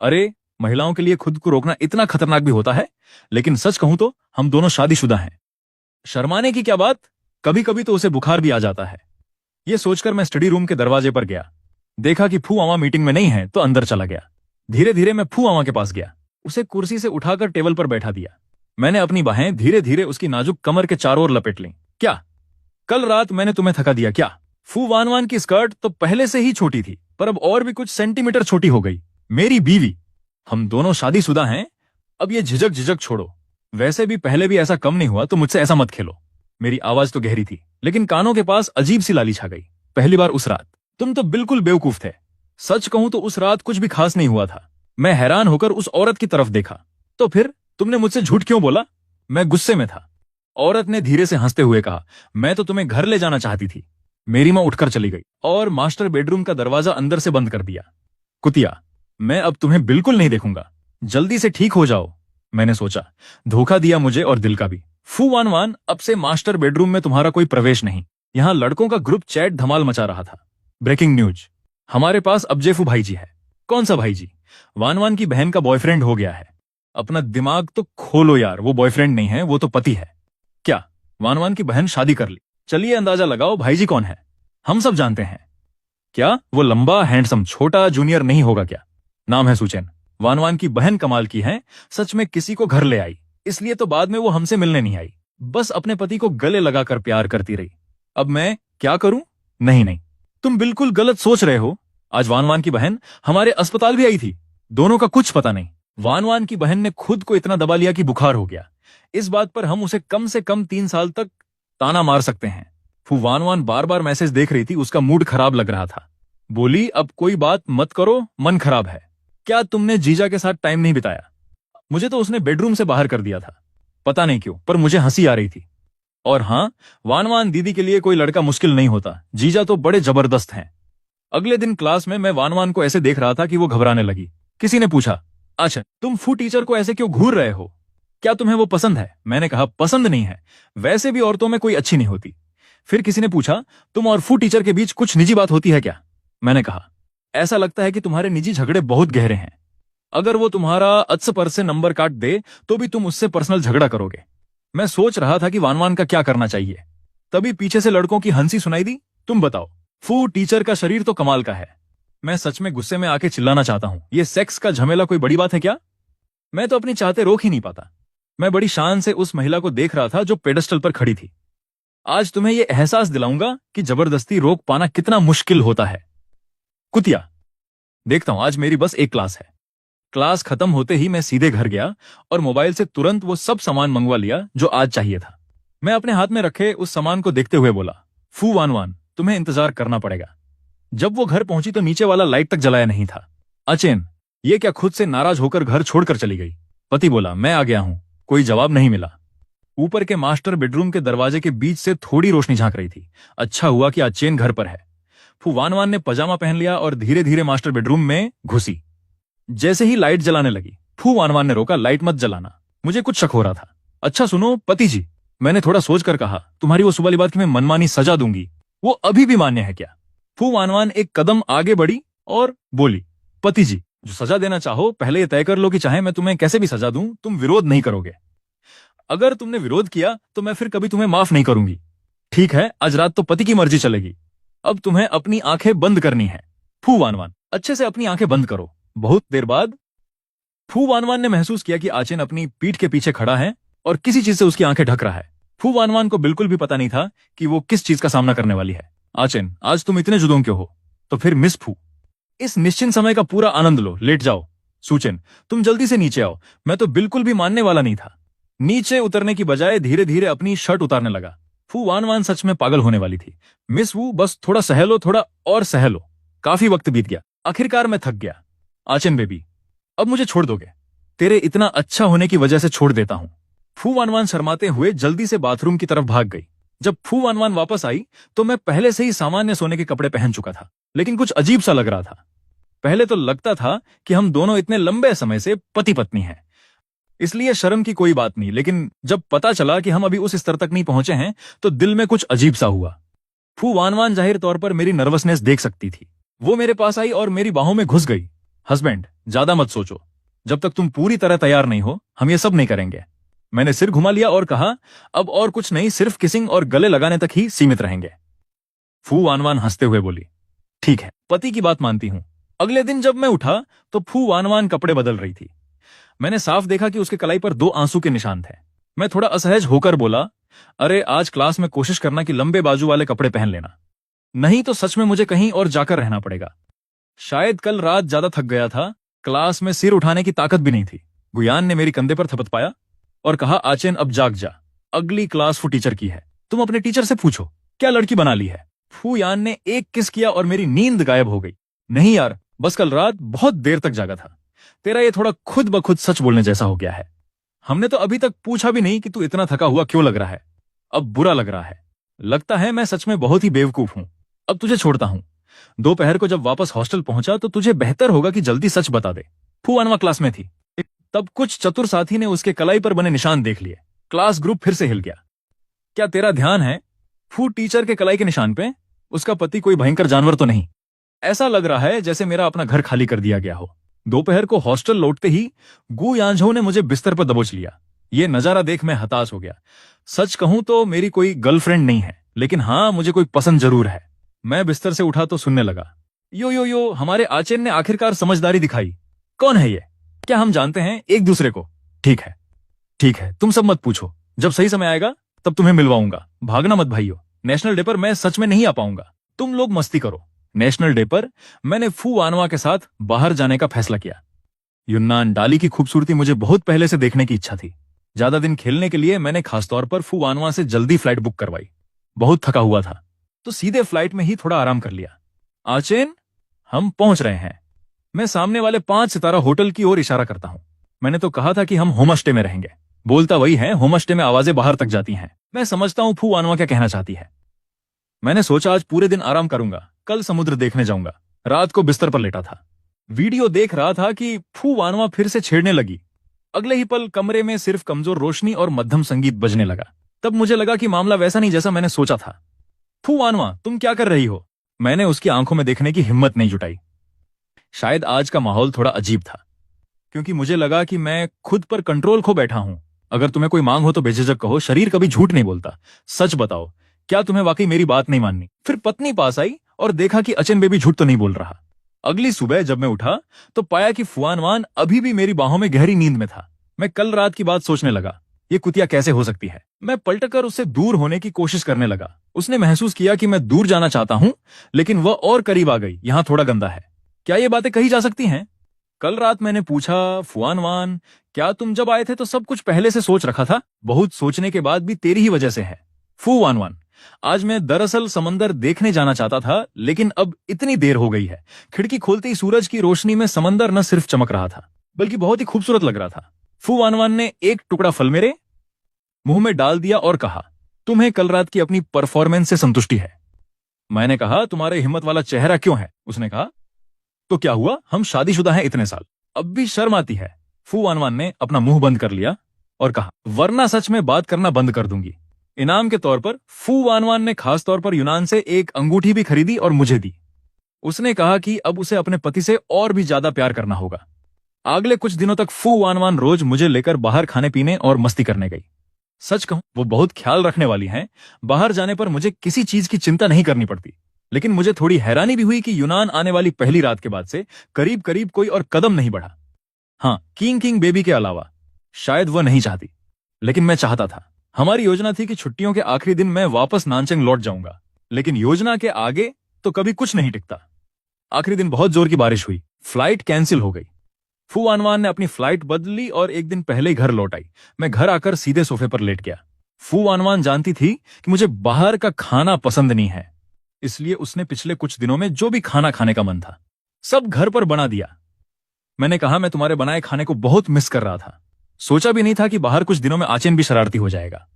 अरे, महिलाओं के लिए खुद को रोकना इतना खतरनाक भी होता है। लेकिन सच कहूं तो हम दोनों शादीशुदा हैं। शर्माने की क्या बात, कभी कभी तो उसे बुखार भी आ जाता है। ये सोचकर मैं स्टडी रूम के दरवाजे पर गया। देखा कि फू मामा मीटिंग में नहीं है तो अंदर चला गया। धीरे धीरे मैं फू मामा के पास गया। उसे कुर्सी से उठाकर टेबल पर बैठा दिया। मैंने अपनी बाहें धीरे धीरे उसकी नाजुक कमर के चारों ओर लपेट लीं। क्या कल रात मैंने तुम्हें थका दिया क्या? फू वानवान की स्कर्ट तो पहले से ही छोटी थी, पर अब और भी कुछ सेंटीमीटर छोटी हो गई। मेरी बीवी, हम दोनों शादीशुदा हैं। अब ये झिझक झिझक छोड़ो। वैसे भी पहले भी ऐसा कम नहीं हुआ, तो मुझसे ऐसा मत खेलो। मेरी आवाज तो गहरी थी, लेकिन कानों के पास अजीब सी लाली छा गई। पहली बार उस रात तुम तो बिल्कुल बेवकूफ थे। सच कहूं तो उस रात कुछ भी खास नहीं हुआ था। मैं हैरान होकर उस औरत की तरफ देखा। तो फिर तुमने मुझसे झूठ क्यों बोला? मैं गुस्से में था। औरत ने धीरे से हंसते हुए कहा, मैं तो तुम्हें घर ले जाना चाहती थी। मेरी मां उठकर चली गई और मास्टर बेडरूम का दरवाजा अंदर से बंद कर दिया। कुतिया, मैं अब तुम्हें बिल्कुल नहीं देखूंगा। जल्दी से ठीक हो जाओ। मैंने सोचा, धोखा दिया मुझे और दिल का भी। फू वानवान, अब से मास्टर बेडरूम में तुम्हारा कोई प्रवेश नहीं। यहां लड़कों का ग्रुप चैट धमाल मचा रहा था। ब्रेकिंग न्यूज, हमारे पास अब जेफू भाई जी है। कौन सा भाई जी? वानवान की बहन का बॉयफ्रेंड हो गया है। अपना दिमाग तो खोलो यार, वो बॉयफ्रेंड नहीं है, वो तो पति है। क्या वानवान की बहन शादी कर ली? चलिए अंदाजा लगाओ भाई जी कौन है। हम सब जानते हैं। क्या वो लंबा हैंडसम छोटा जूनियर नहीं होगा क्या? नाम है सुचेन। वानवान की बहन कमाल की है, सच में किसी को घर ले आई। इसलिए तो बाद में वो हमसे मिलने नहीं आई, बस अपने पति को गले लगाकर प्यार करती रही। अब मैं क्या करूं? नहीं नहीं, तुम बिल्कुल गलत सोच रहे हो। आज वानवान की बहन हमारे अस्पताल भी आई थी। दोनों का कुछ पता नहीं। वानवान की बहन ने खुद को इतना दबा लिया कि बुखार हो गया। इस बात पर हम उसे कम से कम 3 साल तक ताना मार सकते हैं। फू वानवान बार बार मैसेज देख रही थी, उसका मूड खराब लग रहा था। बोली, अब कोई बात मत करो, मन खराब है। क्या तुमने जीजा के साथ टाइम नहीं बिताया? मुझे तो उसने बेडरूम से बाहर कर दिया था, पता नहीं क्यों, पर मुझे हंसी आ रही थी। और हाँ, वानवान दीदी के लिए कोई लड़का मुश्किल नहीं होता। जीजा तो बड़े जबरदस्त हैं। अगले दिन क्लास में मैं वान वान को ऐसे देख रहा था कि वो घबराने लगी। किसी ने पूछा, अच्छा तुम फू टीचर को ऐसे क्यों घूर रहे हो, क्या तुम्हें वो पसंद है? मैंने कहा, पसंद नहीं है, वैसे भी औरतों में कोई अच्छी नहीं होती। फिर किसी ने पूछा, तुम और फू टीचर के बीच कुछ निजी बात होती है क्या? मैंने कहा, ऐसा लगता है कि तुम्हारे निजी झगड़े बहुत गहरे हैं। अगर वो तुम्हारा अत्स पर से नंबर काट दे तो भी तुम उससे पर्सनल झगड़ा करोगे। मैं सोच रहा था कि वान वान का क्या करना चाहिए, तभी पीछे से लड़कों की हंसी सुनाई दी। तुम बताओ, फू टीचर का शरीर तो कमाल का है। मैं सच में गुस्से में आके चिल्लाना चाहता हूं, ये सेक्स का झमेला कोई बड़ी बात है क्या? मैं तो अपनी चाहते रोक ही नहीं पाता। मैं बड़ी शान से उस महिला को देख रहा था जो पेडेस्टल पर खड़ी थी। आज तुम्हें यह एहसास दिलाऊंगा कि जबरदस्ती रोक पाना कितना मुश्किल होता है। कुतिया, देखता हूं आज मेरी बस एक क्लास है। क्लास खत्म होते ही मैं सीधे घर गया और मोबाइल से तुरंत वो सब सामान मंगवा लिया जो आज चाहिए था। मैं अपने हाथ में रखे उस सामान को देखते हुए बोला, फू वान वान, तुम्हें इंतजार करना पड़ेगा। जब वो घर पहुंची तो नीचे वाला लाइट तक जलाया नहीं था। अचेन, ये क्या खुद से नाराज होकर घर छोड़कर चली गई? पति बोला, मैं आ गया हूं। कोई जवाब नहीं मिला। ऊपर के मास्टर बेडरूम के दरवाजे के बीच से थोड़ी रोशनी झांक रही थी। अच्छा हुआ कि अचेन घर पर है। फू वान वान ने पजामा पहन लिया और धीरे धीरे मास्टर बेडरूम में घुसी। जैसे ही लाइट जलाने लगी, फू वान वान ने रोका, लाइट मत जलाना। मुझे कुछ शक हो रहा था। अच्छा सुनो पति जी, मैंने थोड़ा सोचकर कहा, तुम्हारी वो सुबह वाली बात कि मैं मनमानी सजा दूंगी, वो अभी भी मान्य है क्या? फू वान वान एक कदम आगे बढ़ी और बोली, पति जी, जो सजा देना चाहो पहले ये तय कर लो कि चाहे मैं तुम्हें कैसे भी सजा दूं, तुम विरोध नहीं करोगे। अगर तुमने विरोध किया तो मैं फिर कभी तुम्हें माफ नहीं करूंगी। ठीक है, आज रात तो पति की मर्जी चलेगी। अब तुम्हें अपनी आंखें बंद करनी है। फू वान वान, अच्छे से अपनी आंखें बंद करो। बहुत देर बाद फू वान वान ने महसूस किया कि आचेन अपनी पीठ के पीछे खड़ा है और किसी चीज से उसकी आंखें ढक रहा है। फू वान वान को बिल्कुल भी पता नहीं था कि वो किस चीज का सामना करने वाली है। आचेन, आज तुम इतने जुदों क्यों हो? तो फिर मिस फू, इस निश्चिंत समय का पूरा आनंद लो, लेट जाओ। सूचेन, तुम जल्दी से नीचे आओ। मैं तो बिल्कुल भी मानने वाला नहीं था। नीचे उतरने की बजाय धीरे धीरे अपनी शर्ट उतारने लगा। फू वान वान सच में पागल होने वाली थी। मिस वू, बस थोड़ा सहलो, थोड़ा और सहलो। काफी वक्त बीत गया, आखिरकार मैं थक गया। आचेन बेबी, अब मुझे छोड़ दोगे? तेरे इतना अच्छा होने की वजह से छोड़ देता हूं। फू वान वान शर्माते हुए जल्दी से बाथरूम की तरफ भाग गई। जब फू वान वान वापस आई तो मैं पहले से ही सामान्य सोने के कपड़े पहन चुका था, लेकिन कुछ अजीब सा लग रहा था। पहले तो लगता था कि हम दोनों इतने लंबे समय से पति पत्नी हैं, इसलिए शर्म की कोई बात नहीं, लेकिन जब पता चला कि हम अभी उस स्तर तक नहीं पहुंचे हैं तो दिल में कुछ अजीब सा हुआ। फू वान वान जाहिर तौर पर मेरी नर्वसनेस देख सकती थी। वो मेरे पास आई और मेरी बाहों में घुस गई। हस्बैंड, ज्यादा मत सोचो, जब तक तुम पूरी तरह तैयार नहीं हो हम ये सब नहीं करेंगे। मैंने सिर घुमा लिया और कहा, अब और कुछ नहीं, सिर्फ किसिंग और गले लगाने तक ही सीमित रहेंगे। फू वान वान हंसते हुए बोली, ठीक है, पति की बात मानती हूं। अगले दिन जब मैं उठा तो फू वान वान कपड़े बदल रही थी। मैंने साफ देखा कि उसके कलाई पर 2 आंसू के निशान थे। मैं थोड़ा असहज होकर बोला, अरे आज क्लास में कोशिश करना कि लंबे बाजू वाले कपड़े पहन लेना, नहीं तो सच में मुझे कहीं और जाकर रहना पड़ेगा। शायद कल रात ज्यादा थक गया था, क्लास में सिर उठाने की ताकत भी नहीं थी। गुयान ने मेरी कंधे पर थपथ पाया और कहा, आचेन अब जाग जा, अगली क्लास फू टीचर की है, तुम अपने टीचर से पूछो क्या लड़की बना ली है। फू यान ने एक किस किया और मेरी नींद गायब हो गई। नहीं यार, बस कल रात बहुत देर तक जागा था। तेरा ये थोड़ा खुद ब खुद सच बोलने जैसा हो गया है। हमने तो अभी तक पूछा भी नहीं कि तू इतना थका हुआ क्यों लग रहा है। अब बुरा लग रहा है। लगता है मैं सच में बहुत ही बेवकूफ हूं। अब तुझे छोड़ता हूं। दोपहर को जब वापस हॉस्टल पहुंचा तो तुझे बेहतर होगा कि जल्दी सच बता दे। फू अनवा क्लास में थी। तब कुछ चतुर साथी ने उसके कलाई पर बने निशान देख लिए। क्लास ग्रुप फिर से हिल गया। क्या तेरा ध्यान है फू टीचर के कलाई के निशान पे? उसका पति कोई भयंकर जानवर तो नहीं? ऐसा लग रहा है जैसे मेरा अपना घर खाली कर दिया गया हो। दोपहर को हॉस्टल लौटते ही गु यांझो ने मुझे बिस्तर पर दबोच लिया। ये नजारा देख मैं हताश हो गया। सच कहूं तो मेरी कोई गर्लफ्रेंड नहीं है, लेकिन हाँ मुझे कोई पसंद जरूर है। मैं बिस्तर से उठा तो सुनने लगा, यो यो यो, हमारे आचेन ने आखिरकार समझदारी दिखाई। कौन है ये? क्या हम जानते हैं एक दूसरे को? ठीक है ठीक है, तुम सब मत पूछो, जब सही समय आएगा तब तुम्हें मिलवाऊंगा। भागना मत भाइयों, नेशनल डे पर मैं सच में नहीं आ पाऊंगा। तुम लोग मस्ती करो। नेशनल डे पर मैंने फू आनवा के साथ बाहर जाने का फैसला किया। युन्नान डाली की खूबसूरती मुझे बहुत पहले से देखने की इच्छा थी। ज्यादा दिन खेलने के लिए मैंने खासतौर पर फू आनवा से जल्दी फ्लाइट बुक करवाई। बहुत थका हुआ था तो सीधे फ्लाइट में ही थोड़ा आराम कर लिया। आचेन, हम पहुंच रहे हैं। मैं सामने वाले 5 सितारा होटल की ओर इशारा करता हूं। मैंने तो कहा था कि हम होम स्टे में रहेंगे। बोलता वही है, होम स्टे में आवाजें बाहर तक जाती हैं। मैं समझता हूं फू आनवा क्या कहना चाहती है। मैंने सोचा आज पूरे दिन आराम करूंगा, कल समुद्र देखने जाऊंगा। रात को बिस्तर पर लेटा था, वीडियो देख रहा था कि फू वानवा फिर से छेड़ने लगी। अगले ही पल कमरे में सिर्फ कमजोर रोशनी और मध्यम संगीत बजने लगा। तब मुझे लगा कि मामला वैसा नहीं जैसा मैंने सोचा था। फू वानवा, तुम क्या कर रही हो? मैंने उसकी आंखों में देखने की हिम्मत नहीं जुटाई। शायद आज का माहौल थोड़ा अजीब था, क्योंकि मुझे लगा कि मैं खुद पर कंट्रोल खो बैठा हूं। अगर तुम्हें कोई मांग हो तो बेझिझक कहो, शरीर कभी झूठ नहीं बोलता। सच बताओ, क्या तुम्हें वाकई मेरी बात नहीं माननी? फिर पत्नी पास आई और देखा कि अचन बेबी झूठ तो नहीं बोल रहा। अगली सुबह जब मैं उठा तो पाया कि फुआनवान अभी भी मेरी बाहों में गहरी नींद में था। मैं कल रात की बात सोचने लगा, ये कुतिया कैसे हो सकती है। मैं पलटकर उससे दूर होने की कोशिश करने लगा। उसने महसूस किया कि मैं दूर जाना चाहता हूं, लेकिन वह और करीब आ गई। यहां थोड़ा गंदा है, क्या ये बातें कही जा सकती हैं? कल रात मैंने पूछा, फुआनवान, क्या तुम जब आए थे तो सब कुछ पहले से सोच रखा था? बहुत सोचने के बाद भी तेरी ही वजह से है। फुआनवान, आज मैं दरअसल समंदर देखने जाना चाहता था, लेकिन अब इतनी देर हो गई है। खिड़की खोलते ही सूरज की रोशनी में समंदर न सिर्फ चमक रहा था, बल्कि बहुत ही खूबसूरत लग रहा था। फुआनवान ने एक टुकड़ा फल मेरे मुंह में डाल दिया और कहा, तुम्हें कल रात की अपनी परफॉर्मेंस से संतुष्टि है? मैंने कहा, तुम्हारे हिम्मत वाला चेहरा क्यों है? उसने कहा, तो क्या हुआ, हम शादीशुदा हैं इतने साल, अब भी शर्म आती है? फुआनवान ने अपना मुंह बंद कर लिया और कहा, वरना सच में बात करना बंद कर दूंगी। इनाम के तौर पर फुआनवान ने खास तौर पर यूनान से एक अंगूठी भी खरीदी और मुझे दी। उसने कहा कि अब उसे अपने पति से और भी ज्यादा प्यार करना होगा। अगले कुछ दिनों तक फुआनवान रोज मुझे लेकर बाहर खाने पीने और मस्ती करने गई। सच कहूं, वो बहुत ख्याल रखने वाली हैं। बाहर जाने पर मुझे किसी चीज की चिंता नहीं करनी पड़ती। लेकिन मुझे थोड़ी हैरानी भी हुई कि यूनान आने वाली पहली रात के बाद से करीब करीब कोई और कदम नहीं बढ़ा। हाँ, किंग बेबी के अलावा। शायद वह नहीं चाहती, लेकिन मैं चाहता था। हमारी योजना थी कि छुट्टियों के आखिरी दिन मैं वापस नानचंग लौट जाऊंगा, लेकिन योजना के आगे तो कभी कुछ नहीं टिकता। आखिरी दिन बहुत जोर की बारिश हुई, फ्लाइट कैंसिल हो गई। फुआनवान ने अपनी फ्लाइट बदली और एक दिन पहले ही घर लौट आई। मैं घर आकर सीधे सोफे पर लेट गया। फुआनवान जानती थी कि मुझे बाहर का खाना पसंद नहीं है, इसलिए उसने पिछले कुछ दिनों में जो भी खाना खाने का मन था सब घर पर बना दिया। मैंने कहा, मैं तुम्हारे बनाए खाने को बहुत मिस कर रहा था। सोचा भी नहीं था कि बाहर कुछ दिनों में आचेन भी शरारती हो जाएगा।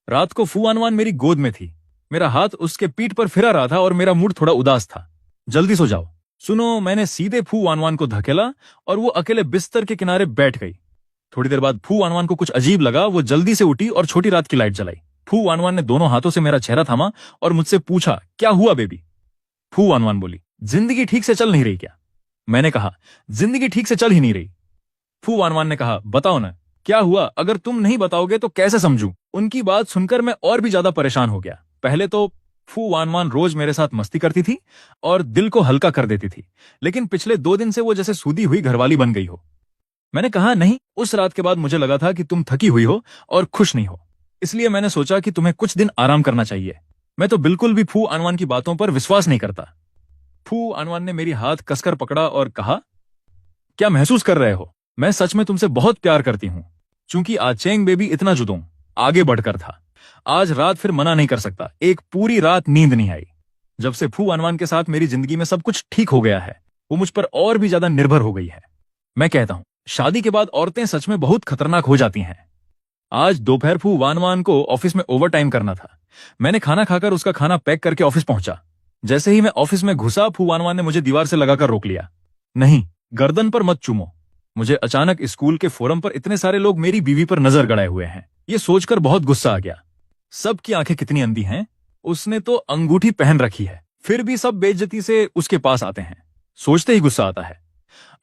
रात को फुआनवान मेरी गोद में थी, मेरा हाथ उसके पीठ पर फिरा रहा था और मेरा मूड थोड़ा उदास था। जल्दी सो जाओ। सुनो, मैंने सीधे फुआनवान को धकेला और वो अकेले बिस्तर के किनारे बैठ गई। थोड़ी देर बाद फुआनवान को कुछ अजीब लगा। वो जल्दी से उठी और छोटी रात की लाइट जलाई। फुआनवान ने दोनों हाथों से मेरा चेहरा थामा और मुझसे पूछा, क्या हुआ बेबी? फुआनवान बोली, जिंदगी ठीक से चल नहीं रही क्या? मैंने कहा, जिंदगी ठीक से चल ही नहीं रही। फुआनवान ने कहा, बताओ ना, क्या हुआ? अगर तुम नहीं बताओगे तो कैसे समझूं? उनकी बात सुनकर मैं और भी ज्यादा परेशान हो गया। पहले तो फुआनवान रोज मेरे साथ मस्ती करती थी और दिल को हल्का कर देती थी, लेकिन पिछले 2 दिन से वो जैसे सूदी हुई घरवाली बन गई हो। मैंने कहा, नहीं, उस रात के बाद मुझे लगा था कि तुम थकी हुई हो और खुश नहीं हो, इसलिए मैंने सोचा कि तुम्हें कुछ दिन आराम करना चाहिए। मैं तो बिल्कुल भी फुआनवान की बातों पर विश्वास नहीं करता। फुआनवान ने मेरी हाथ कसकर पकड़ा और कहा, क्या महसूस कर रहे हो? मैं सच में तुमसे बहुत प्यार करती हूं। चूंकि आचेंग बेबी इतना जुदों आगे बढ़कर था, आज रात फिर मना नहीं कर सकता। एक पूरी रात नींद नहीं आई। जब से फुआनवान के साथ मेरी जिंदगी में सब कुछ ठीक हो गया है, वो मुझ पर और भी ज्यादा निर्भर हो गई है। मैं कहता हूं, शादी के बाद औरतें सच में बहुत खतरनाक हो जाती हैं। आज दोपहर फुआनवान को ऑफिस में ओवर टाइम करना था। मैंने खाना खाकर उसका खाना पैक करके ऑफिस पहुंचा। जैसे ही मैं ऑफिस में घुसा, फुआनवान ने मुझे दीवार से लगाकर रोक लिया। नहीं, गर्दन पर मत चूमो। मुझे अचानक स्कूल के फोरम पर इतने सारे लोग मेरी बीवी पर नजर गड़ाए हुए हैं, ये सोचकर बहुत गुस्सा आ गया। सबकी आंखें कितनी अंधी हैं। उसने तो अंगूठी पहन रखी है, फिर भी सब बेइज्जती से उसके पास आते हैं। सोचते ही गुस्सा आता है।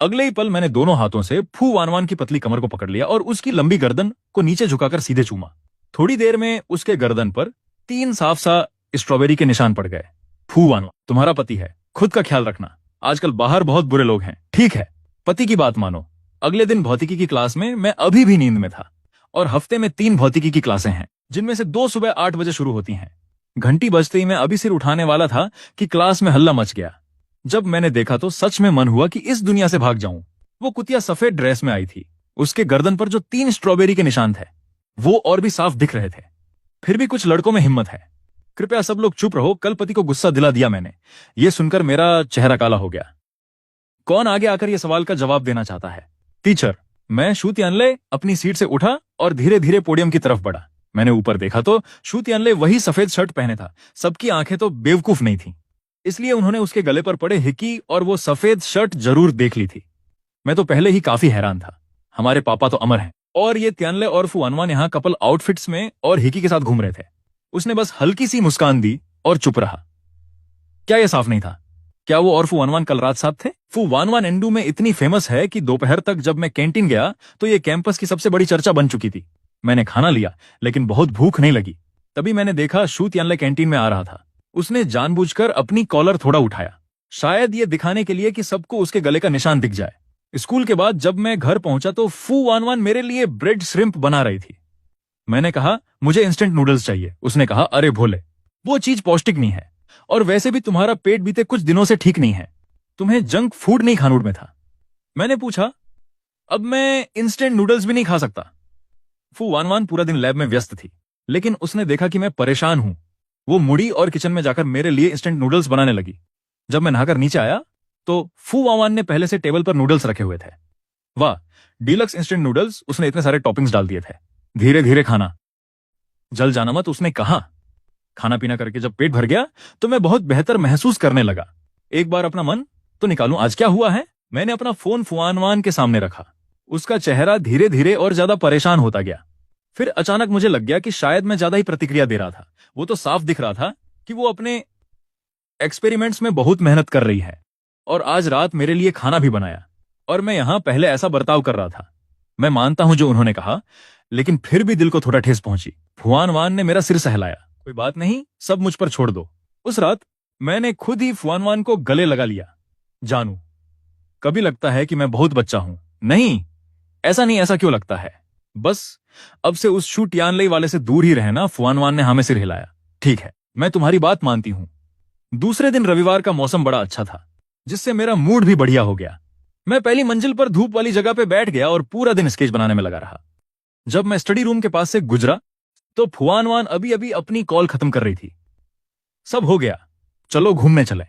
अगले ही पल मैंने दोनों हाथों से फुआनवान की पतली कमर को पकड़ लिया और उसकी लंबी गर्दन को नीचे झुकाकर सीधे चूमा। थोड़ी देर में उसके गर्दन पर 3 साफ सा स्ट्रॉबेरी के निशान पड़ गए। फुआनवान, तुम्हारा पति है, खुद का ख्याल रखना। आजकल बाहर बहुत बुरे लोग हैं। ठीक है, पति की बात मानो। अगले दिन भौतिकी की क्लास में मैं अभी भी नींद में था और हफ्ते में 3 भौतिकी की क्लासें हैं, जिनमें से 2 सुबह 8 बजे शुरू होती हैं। घंटी बजते ही मैं अभी सिर उठाने वाला था कि क्लास में हल्ला मच गया। जब मैंने देखा तो सच में मन हुआ कि इस दुनिया से भाग जाऊं। वो कुतिया सफेद ड्रेस में आई थी। उसके गर्दन पर जो 3 स्ट्रॉबेरी के निशान थे वो और भी साफ दिख रहे थे। फिर भी कुछ लड़कों में हिम्मत है। कृपया सब लोग चुप रहो। कल पति को गुस्सा दिला दिया मैंने। ये सुनकर मेरा चेहरा काला हो गया। कौन आगे आकर यह सवाल का जवाब देना चाहता है? टीचर। मैं शू तियानले अपनी सीट से उठा और धीरे धीरे पोडियम की तरफ बढ़ा। मैंने ऊपर देखा तो शू तियानले वही सफेद शर्ट पहने था। सबकी आंखें तो बेवकूफ नहीं थी। इसलिए उन्होंने उसके गले पर पड़े हिकी और वो सफेद शर्ट जरूर देख ली थी। मैं तो पहले ही काफी हैरान था। हमारे पापा तो अमर हैं, और ये त्यानले और फुआनवान यहाँ कपल आउटफिट्स में और हिकी के साथ घूम रहे थे। उसने बस हल्की सी मुस्कान दी और चुप रहा। क्या यह साफ नहीं था? क्या वो और फुआनवान कल रात साथ थे? फुआनवान एंडू में इतनी फेमस है कि दोपहर तक जब मैं कैंटीन गया तो ये कैंपस की सबसे बड़ी चर्चा बन चुकी थी। मैंने खाना लिया, लेकिन बहुत भूख नहीं लगी। तभी मैंने देखा शू त्यानले कैंटीन में आ रहा था। उसने जानबूझकर अपनी कॉलर थोड़ा उठाया, शायद ये दिखाने के लिए कि सबको उसके गले का निशान दिख जाए। स्कूल के बाद जब मैं घर पहुंचा तो फुआनवान मेरे लिए ब्रेड श्रिम्प बना रही थी। मैंने कहा, मुझे इंस्टेंट नूडल्स चाहिए। उसने कहा, अरे भोले, वो चीज पौष्टिक नहीं है, और वैसे भी तुम्हारा पेट बीते कुछ दिनों से ठीक नहीं है। तुम्हें जंक फूड नहीं खाने में था। मैंने पूछा, अब मैं इंस्टेंट नूडल्स भी नहीं खा सकता? फुआनवान पूरा दिन लैब में व्यस्त थी, लेकिन उसने देखा कि मैं परेशान हूं। वो मुड़ी और किचन में जाकर मेरे लिए इंस्टेंट नूडल्स बनाने लगी। जब मैं नहाकर नीचे आया तो फुआनवान ने पहले से टेबल पर नूडल्स रखे हुए थे। वाह, डीलक्स इंस्टेंट नूडल्स। उसने इतने सारे टॉपिंग्स डाल दिए थे। धीरे धीरे खाना, जल जाना मत, उसने कहा। खाना पीना करके जब पेट भर गया तो मैं बहुत बेहतर महसूस करने लगा। एक बार अपना मन तो निकालूं, आज क्या हुआ है? मैंने अपना फोन फुआनवान के सामने रखा। उसका चेहरा धीरे धीरे और ज्यादा परेशान होता गया। फिर अचानक मुझे लग गया कि शायद मैं ज्यादा ही प्रतिक्रिया दे रहा था। वो तो साफ दिख रहा था कि वो अपने एक्सपेरिमेंट्स में बहुत मेहनत कर रही है, और आज रात मेरे लिए खाना भी बनाया, और मैं यहां पहले ऐसा बर्ताव कर रहा था। मैं मानता हूं जो उन्होंने कहा, लेकिन फिर भी दिल को थोड़ा ठेस पहुंची। फुआनवान ने मेरा सिर सहलाया। कोई बात नहीं, सब मुझ पर छोड़ दो। उस रात मैंने खुद ही फुआनवान को गले लगा लिया। जानू, कभी लगता है कि मैं बहुत बच्चा हूं। नहीं, ऐसा नहीं। ऐसा क्यों लगता है? बस अब से उस शू त्यानले वाले से दूर ही रहना। फुआनवान ने हाँ में सिर हिलाया। ठीक है, मैं तुम्हारी बात मानती हूं। दूसरे दिन रविवार का मौसम बड़ा अच्छा था, जिससे मेरा मूड भी बढ़िया हो गया। मैं पहली मंजिल पर धूप वाली जगह पे बैठ गया और पूरा दिन स्केच बनाने में लगा रहा। जब मैं स्टडी रूम के पास से गुजरा तो फुआनवान अभी अभी अपनी कॉल खत्म कर रही थी। सब हो गया, चलो घूमने चले।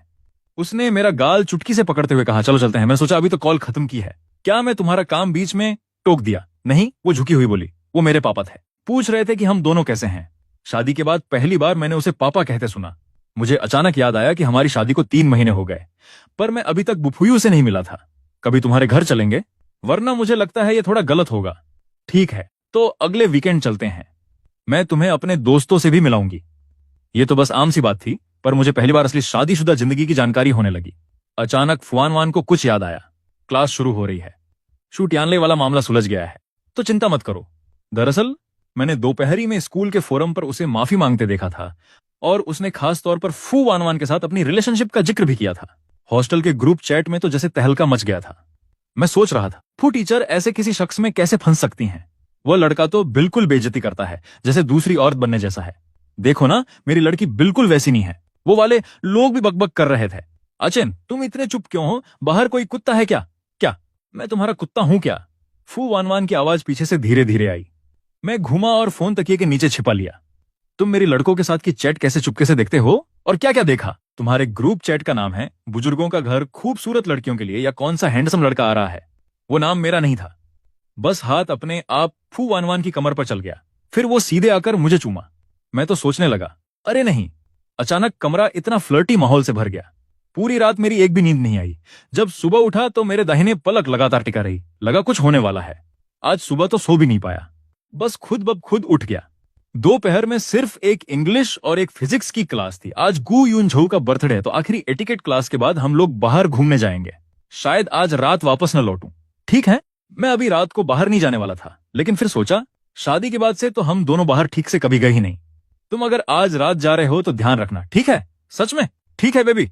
उसने मेरा गाल चुटकी से पकड़ते हुए कहा, चलो चलते हैं। मैं सोचा, अभी तो कॉल खत्म की है, क्या मैं तुम्हारा काम बीच में टोक दिया? नहीं, वो झुकी हुई बोली। वो मेरे पापा थे, पूछ रहे थे कि हम दोनों कैसे हैं। शादी के बाद पहली बार मैंने उसे पापा कहते सुना। मुझे अचानक याद आया कि हमारी शादी को 3 महीने हो गए, पर मैं अभी तक बुफुयू से नहीं मिला था। कभी तुम्हारे घर चलेंगे, वरना मुझे लगता है ये थोड़ा गलत होगा। ठीक है, तो अगले वीकेंड चलते हैं। मैं तुम्हें अपने दोस्तों से भी मिलाऊंगी। ये तो बस आम सी बात थी, पर मुझे पहली बार असली शादीशुदा जिंदगी की जानकारी होने लगी। अचानक फुआनवान को कुछ याद आया। क्लास शुरू हो रही है, शू त्यानले वाला मामला सुलझ गया है, तो चिंता मत करो। दरअसल मैंने दोपहरी में स्कूल के फोरम पर उसे माफी मांगते देखा था, और उसने खास तौर पर फुआनवान के साथ अपनी रिलेशनशिप का जिक्र भी किया था। हॉस्टल के ग्रुप चैट में तो जैसे तहलका मच गया था। मैं सोच रहा था, फू टीचर ऐसे किसी शख्स में कैसे फंस सकती हैं? वह लड़का तो बिल्कुल बेइज्जती करता है, जैसे दूसरी औरत बनने जैसा है। देखो ना, मेरी लड़की बिल्कुल वैसी नहीं है। वो वाले लोग भी बकबक कर रहे थे। अचेन, तुम इतने चुप क्यों हो? बाहर कोई कुत्ता है क्या? क्या मैं तुम्हारा कुत्ता हूं क्या? फुआनवान की आवाज पीछे से धीरे धीरे आई। मैं घूमा और फोन तकिए के नीचे छिपा लिया। तुम मेरी लड़कों के साथ की चैट कैसे चुपके से देखते हो? और क्या क्या देखा? तुम्हारे ग्रुप चैट का नाम है बुजुर्गों का घर खूबसूरत लड़कियों के लिए, या कौन सा हैंडसम लड़का आ रहा है? वो नाम मेरा नहीं था। बस हाथ अपने आप फुआनवान की कमर पर चल गया। फिर वो सीधे आकर मुझे चूमा। मैं तो सोचने लगा, अरे नहीं। अचानक कमरा इतना फ्लर्टी माहौल से भर गया। पूरी रात मेरी एक भी नींद नहीं आई। जब सुबह उठा तो मेरे दाहिने पलक लगातार टिका रही। लगा कुछ होने वाला है। आज सुबह तो सो भी नहीं पाया, बस खुद ब खुद उठ गया। दोपहर में सिर्फ एक इंग्लिश और एक फिजिक्स की क्लास थी। आज गु यून झोउ का बर्थडे है, तो आखिरी एटिकेट क्लास के बाद हम लोग बाहर घूमने जाएंगे। शायद आज रात वापस न लौटूं। ठीक है, मैं अभी रात को बाहर नहीं जाने वाला था, लेकिन फिर सोचा, शादी के बाद से तो हम दोनों बाहर ठीक से कभी गए ही नहीं। तुम अगर आज रात जा रहे हो तो ध्यान रखना, ठीक है? सच में? ठीक है बेबी,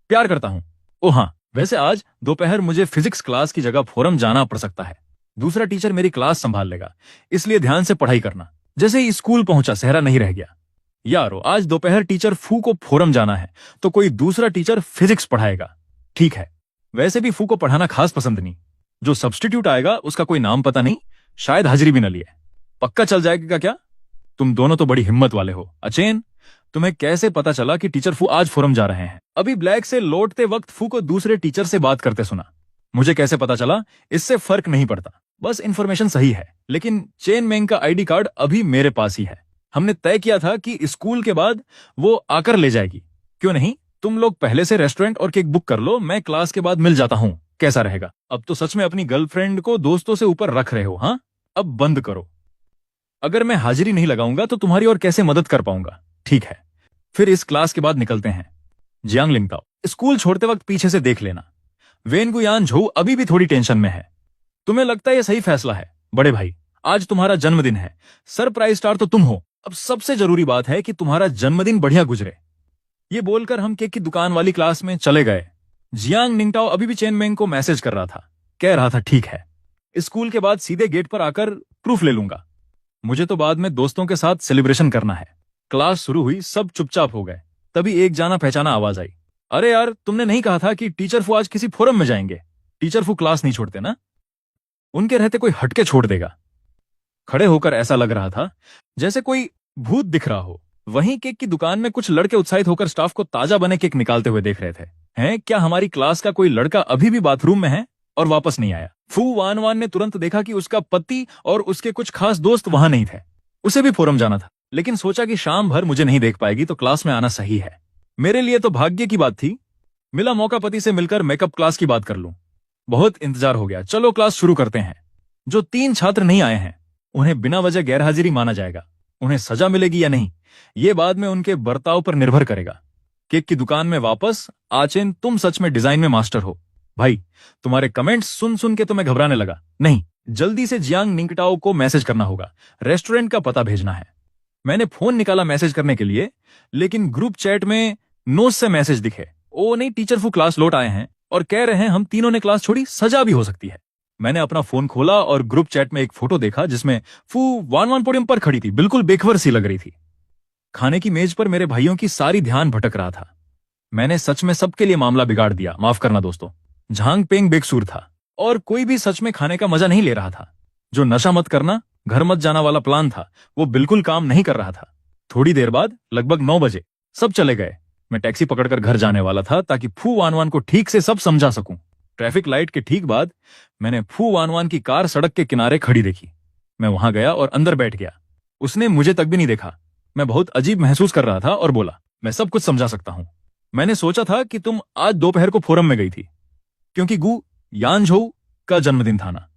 प्यार करता हूं। ओ हाँ, वैसे आज दोपहर मुझे फिजिक्स क्लास की जगह फोरम जाना पड़ सकता है। दूसरा टीचर मेरी क्लास संभाल लेगा, इसलिए ध्यान से पढ़ाई करना। जैसे ही स्कूल पहुंचा, सहरा नहीं रह गया। यारो, आज दोपहर टीचर फू को फोरम जाना है, तो कोई दूसरा टीचर फिजिक्स पढ़ाएगा। ठीक है, वैसे भी फू को पढ़ाना खास पसंद नहीं। जो सब्स्टिट्यूट आएगा उसका कोई नाम पता नहीं, शायद हाजिरी भी न लिए। पक्का चल जाएगा क्या? तुम दोनों तो बड़ी हिम्मत वाले हो। अचेन, तुम्हें कैसे पता चला कि टीचर फू आज फोरम जा रहे हैं? अभी ब्लैक से लौटते वक्त फू को दूसरे टीचर से बात करते सुना। मुझे कैसे पता चला, इससे फर्क नहीं पड़ता, बस इंफॉर्मेशन सही है। लेकिन चेन मेंग का आईडी कार्ड अभी मेरे पास ही है। हमने तय किया था कि स्कूल के बाद वो आकर ले जाएगी। क्यों नहीं? तुम लोग पहले से रेस्टोरेंट और केक बुक कर लो, मैं क्लास के बाद मिल जाता हूँ, कैसा रहेगा? अब तो सच में अपनी गर्लफ्रेंड को दोस्तों से ऊपर रख रहे हो, हाँ? अब बंद करो। अगर मैं हाजिरी नहीं लगाऊंगा तो तुम्हारी और कैसे मदद कर पाऊंगा? ठीक है, फिर इस क्लास के बाद निकलते हैं। जियांग लिंगताओ, स्कूल छोड़ते वक्त पीछे से देख लेना। वेनगुयान झोउ अभी भी थोड़ी टेंशन में है। तुम्हें लगता है यह सही फैसला है? बड़े भाई, आज तुम्हारा जन्मदिन है, सरप्राइज स्टार तो तुम हो। अब सबसे जरूरी बात है कि तुम्हारा जन्मदिन बढ़िया गुजरे। ये बोलकर हम केक की दुकान वाली क्लास में चले गए। जियांग निंगटाओ अभी भी चेन मेंग को मैसेज कर रहा था, कह रहा था ठीक है, स्कूल के बाद सीधे गेट पर आकर प्रूफ ले लूंगा, मुझे तो बाद में दोस्तों के साथ सेलिब्रेशन करना है। क्लास शुरू हुई, सब चुपचाप हो गए। तभी एक जाना पहचाना आवाज आई, अरे यार, तुमने नहीं कहा था कि टीचर फू आज किसी फोरम में जाएंगे? टीचर फू क्लास नहीं छोड़ते ना, उनके रहते कोई हटके छोड़ देगा। खड़े होकर ऐसा लग रहा था जैसे कोई भूत दिख रहा हो। वहीं केक की दुकान में कुछ लड़के उत्साहित होकर स्टाफ को ताजा बने केक निकालते हुए देख रहे थे। हैं, क्या हमारी क्लास का कोई लड़का अभी भी बाथरूम में है और वापस नहीं आया? फू वान वान ने तुरंत देखा कि उसका पति और उसके कुछ खास दोस्त वहां नहीं थे। उसे भी फोरम जाना था, लेकिन सोचा कि शाम भर मुझे नहीं देख पाएगी तो क्लास में आना सही है। मेरे लिए तो भाग्य की बात थी, मिला मौका पति से मिलकर मेकअप क्लास की बात कर लूं। बहुत इंतजार हो गया, चलो क्लास शुरू करते हैं। जो 3 छात्र नहीं आए हैं उन्हें बिना वजह गैरहाजिरी माना जाएगा। उन्हें सजा मिलेगी या नहीं, ये बाद में उनके बर्ताव पर निर्भर करेगा। केक की दुकान में वापस। आचेन, तुम सच में डिजाइन में मास्टर हो भाई। तुम्हारे कमेंट्स सुन सुन के तो मैं घबराने लगा। नहीं, जल्दी से जियांग निंगटाओ को मैसेज करना होगा, रेस्टोरेंट का पता भेजना है। मैंने फोन निकाला मैसेज करने के लिए, लेकिन ग्रुप चैट में नोट से मैसेज दिखे, ओ नहीं, टीचर फू क्लास लौट आए हैं और कह रहे हैं हम तीनों ने क्लास छोड़ी, सजा भी हो सकती है। मैंने अपना फोन खोला और ग्रुप चैट में एक फोटो देखा जिसमें फू वान वान पोडियम पर खड़ी थी, बिल्कुल बेखबर सी लग रही थी। खाने की मेज पर मेरे भाइयों की सारी ध्यान भटक रहा था। मैंने सच में सबके लिए मामला बिगाड़ दिया, माफ करना दोस्तों। झांग पेंग बेकसूर था और कोई भी सच में खाने का मजा नहीं ले रहा था। जो नशा मत करना, घर मत जाना वाला प्लान था, वो बिल्कुल काम नहीं कर रहा था। थोड़ी देर बाद लगभग 9 बजे सब चले गए। मैं टैक्सी पकड़कर घर जाने वाला था ताकि फू वान वान को ठीक से सब समझा सकूं। ट्रैफिक लाइट के ठीक बाद मैंने फू वान वान की कार सड़क के किनारे खड़ी देखी। मैं वहां गया और अंदर बैठ गया। उसने मुझे तक भी नहीं देखा। मैं बहुत अजीब महसूस कर रहा था और बोला, मैं सब कुछ समझा सकता हूं। मैंने सोचा था कि तुम आज दोपहर को फोरम में गई थी क्योंकि गु यानझोउ का जन्मदिन था ना।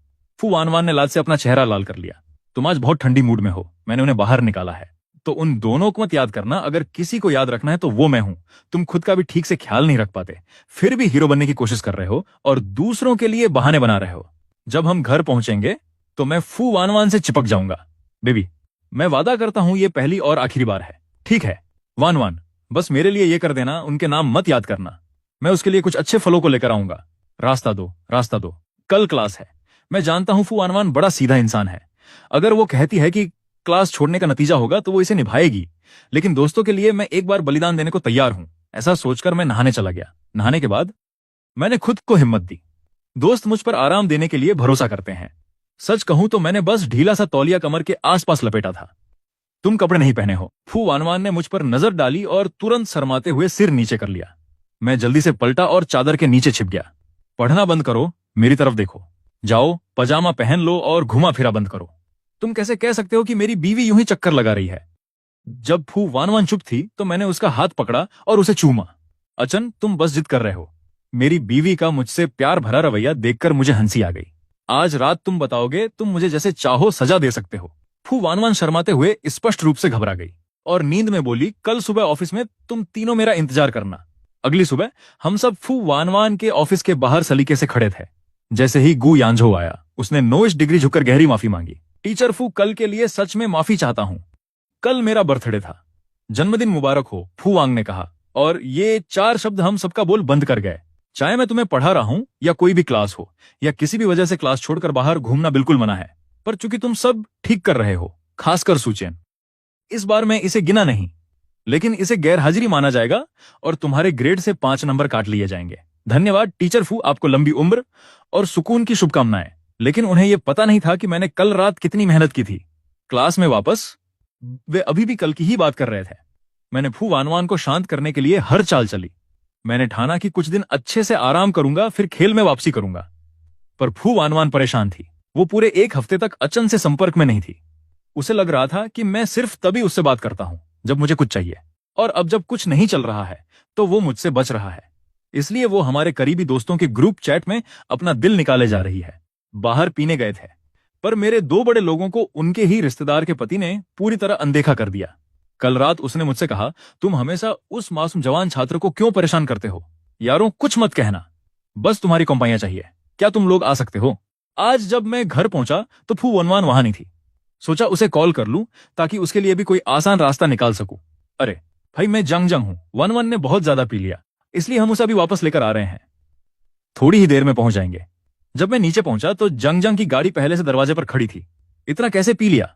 फू वान वान ने लाद से अपना चेहरा लाल कर लिया। तुम आज बहुत ठंडी मूड में हो, मैंने उन्हें बाहर निकाला है। तो उन दोनों को मत याद करना, अगर किसी को याद रखना है तो वो मैं हूं। तुम खुद का भी ठीक से ख्याल नहीं रख पाते, फिर भी हीरो बनने की कोशिश कर रहे हो और दूसरों के लिए बहाने बना रहे हो। जब हम घर पहुंचेंगे तो मैं फू वान वान से चिपक जाऊंगा। बेबी, मैं वादा करता हूं ये पहली और आखिरी बार है, ठीक है? वान वान, बस मेरे लिए ये कर देना, उनके नाम मत याद करना। मैं उसके लिए कुछ अच्छे फलों को लेकर आऊंगा। रास्ता दो, रास्ता दो। कल क्लास है। मैं जानता हूं फू वान वान बड़ा सीधा इंसान है। अगर वो कहती है कि क्लास छोड़ने का नतीजा होगा तो वो इसे निभाएगी, लेकिन दोस्तों के लिए मैं एक बार बलिदान देने को तैयार हूं। ऐसा सोचकर मैं नहाने चला गया। नहाने के बाद मैंने खुद को हिम्मत दी। दोस्त मुझ पर आराम देने के लिए भरोसा करते हैं। सच कहूं तो मैंने बस ढीला सा तौलिया कमर के आसपास लपेटा था। तुम कपड़े नहीं पहने हो। फू वान वान ने मुझ पर नजर डाली और तुरंत शर्माते हुए सिर नीचे कर लिया। मैं जल्दी से पलटा और चादर के नीचे छिप गया। पढ़ना बंद करो, मेरी तरफ देखो। जाओ, पजामा पहन लो और घुमा फिरा बंद करो। तुम कैसे कह सकते हो कि मेरी बीवी यूं ही चक्कर लगा रही है? जब फू वान वान चुप थी तो मैंने उसका हाथ पकड़ा और उसे चूमा। अचन, तुम बस जिद कर रहे हो। मेरी बीवी का मुझसे प्यार भरा रवैया देखकर मुझे हंसी आ गई। आज रात तुम बताओगे तुम मुझे जैसे चाहो सजा दे सकते हो। फू वान वान शर्माते हुए स्पष्ट रूप से घबरा गई और नींद में बोली, कल सुबह ऑफिस में तुम तीनों मेरा इंतजार करना। अगली सुबह हम सब फू वान वान के ऑफिस के बाहर सलीके से खड़े थे। जैसे ही गु यानझोउ आया, उसने 9 डिग्री झुककर गहरी माफी मांगी। टीचर फू, कल के लिए सच में माफी चाहता हूं। कल मेरा बर्थडे था। जन्मदिन मुबारक हो, फू वांग ने कहा, और ये 4 शब्द हम सबका बोल बंद कर गए। चाहे मैं तुम्हें पढ़ा रहा हूं या कोई भी क्लास हो या किसी भी वजह से क्लास छोड़कर बाहर घूमना बिल्कुल मना है, पर चूंकि तुम सब ठीक कर रहे हो, खासकर सुचेन, इस बार मैं इसे गिना नहीं, लेकिन इसे गैरहाजिरी माना जाएगा और तुम्हारे ग्रेड से 5 नंबर काट लिए जाएंगे। धन्यवाद टीचर फू, आपको लंबी उम्र और सुकून की शुभकामनाएं। लेकिन उन्हें यह पता नहीं था कि मैंने कल रात कितनी मेहनत की थी। क्लास में वापस वे अभी भी कल की ही बात कर रहे थे। मैंने फू वान वान को शांत करने के लिए हर चाल चली। मैंने ठाना कि कुछ दिन अच्छे से आराम करूंगा, फिर खेल में वापसी करूंगा। पर फू वान वान परेशान थी। वो पूरे 1 हफ्ते तक अचन से संपर्क में नहीं थी। उसे लग रहा था कि मैं सिर्फ तभी उससे बात करता हूं जब मुझे कुछ चाहिए। और अब जब कुछ नहीं चल रहा है तो वो मुझसे बच रहा है। इसलिए वो हमारे करीबी दोस्तों के ग्रुप चैट में अपना दिल निकाले जा रही है। बाहर पीने गए थे, पर मेरे दो बड़े लोगों को उनके ही रिश्तेदार के पति ने पूरी तरह अनदेखा कर दिया। कल रात उसने मुझसे कहा, तुम हमेशा उस मासूम जवान छात्र को क्यों परेशान करते हो? यारों, कुछ मत कहना, बस तुम्हारी कंपनियां चाहिए। क्या तुम लोग आ सकते हो? आज जब मैं घर पहुंचा तो फू वनवान वहां नहीं थी। सोचा उसे कॉल कर लूं ताकि उसके लिए भी कोई आसान रास्ता निकाल सकूं। अरे भाई, मैं जंग हूं, वन ने बहुत ज्यादा पी लिया, इसलिए हम उसे अभी वापस लेकर आ रहे हैं। थोड़ी ही देर में पहुंच जाएंगे। जब मैं नीचे पहुंचा तो जंग की गाड़ी पहले से दरवाजे पर खड़ी थी। इतना कैसे पी लिया?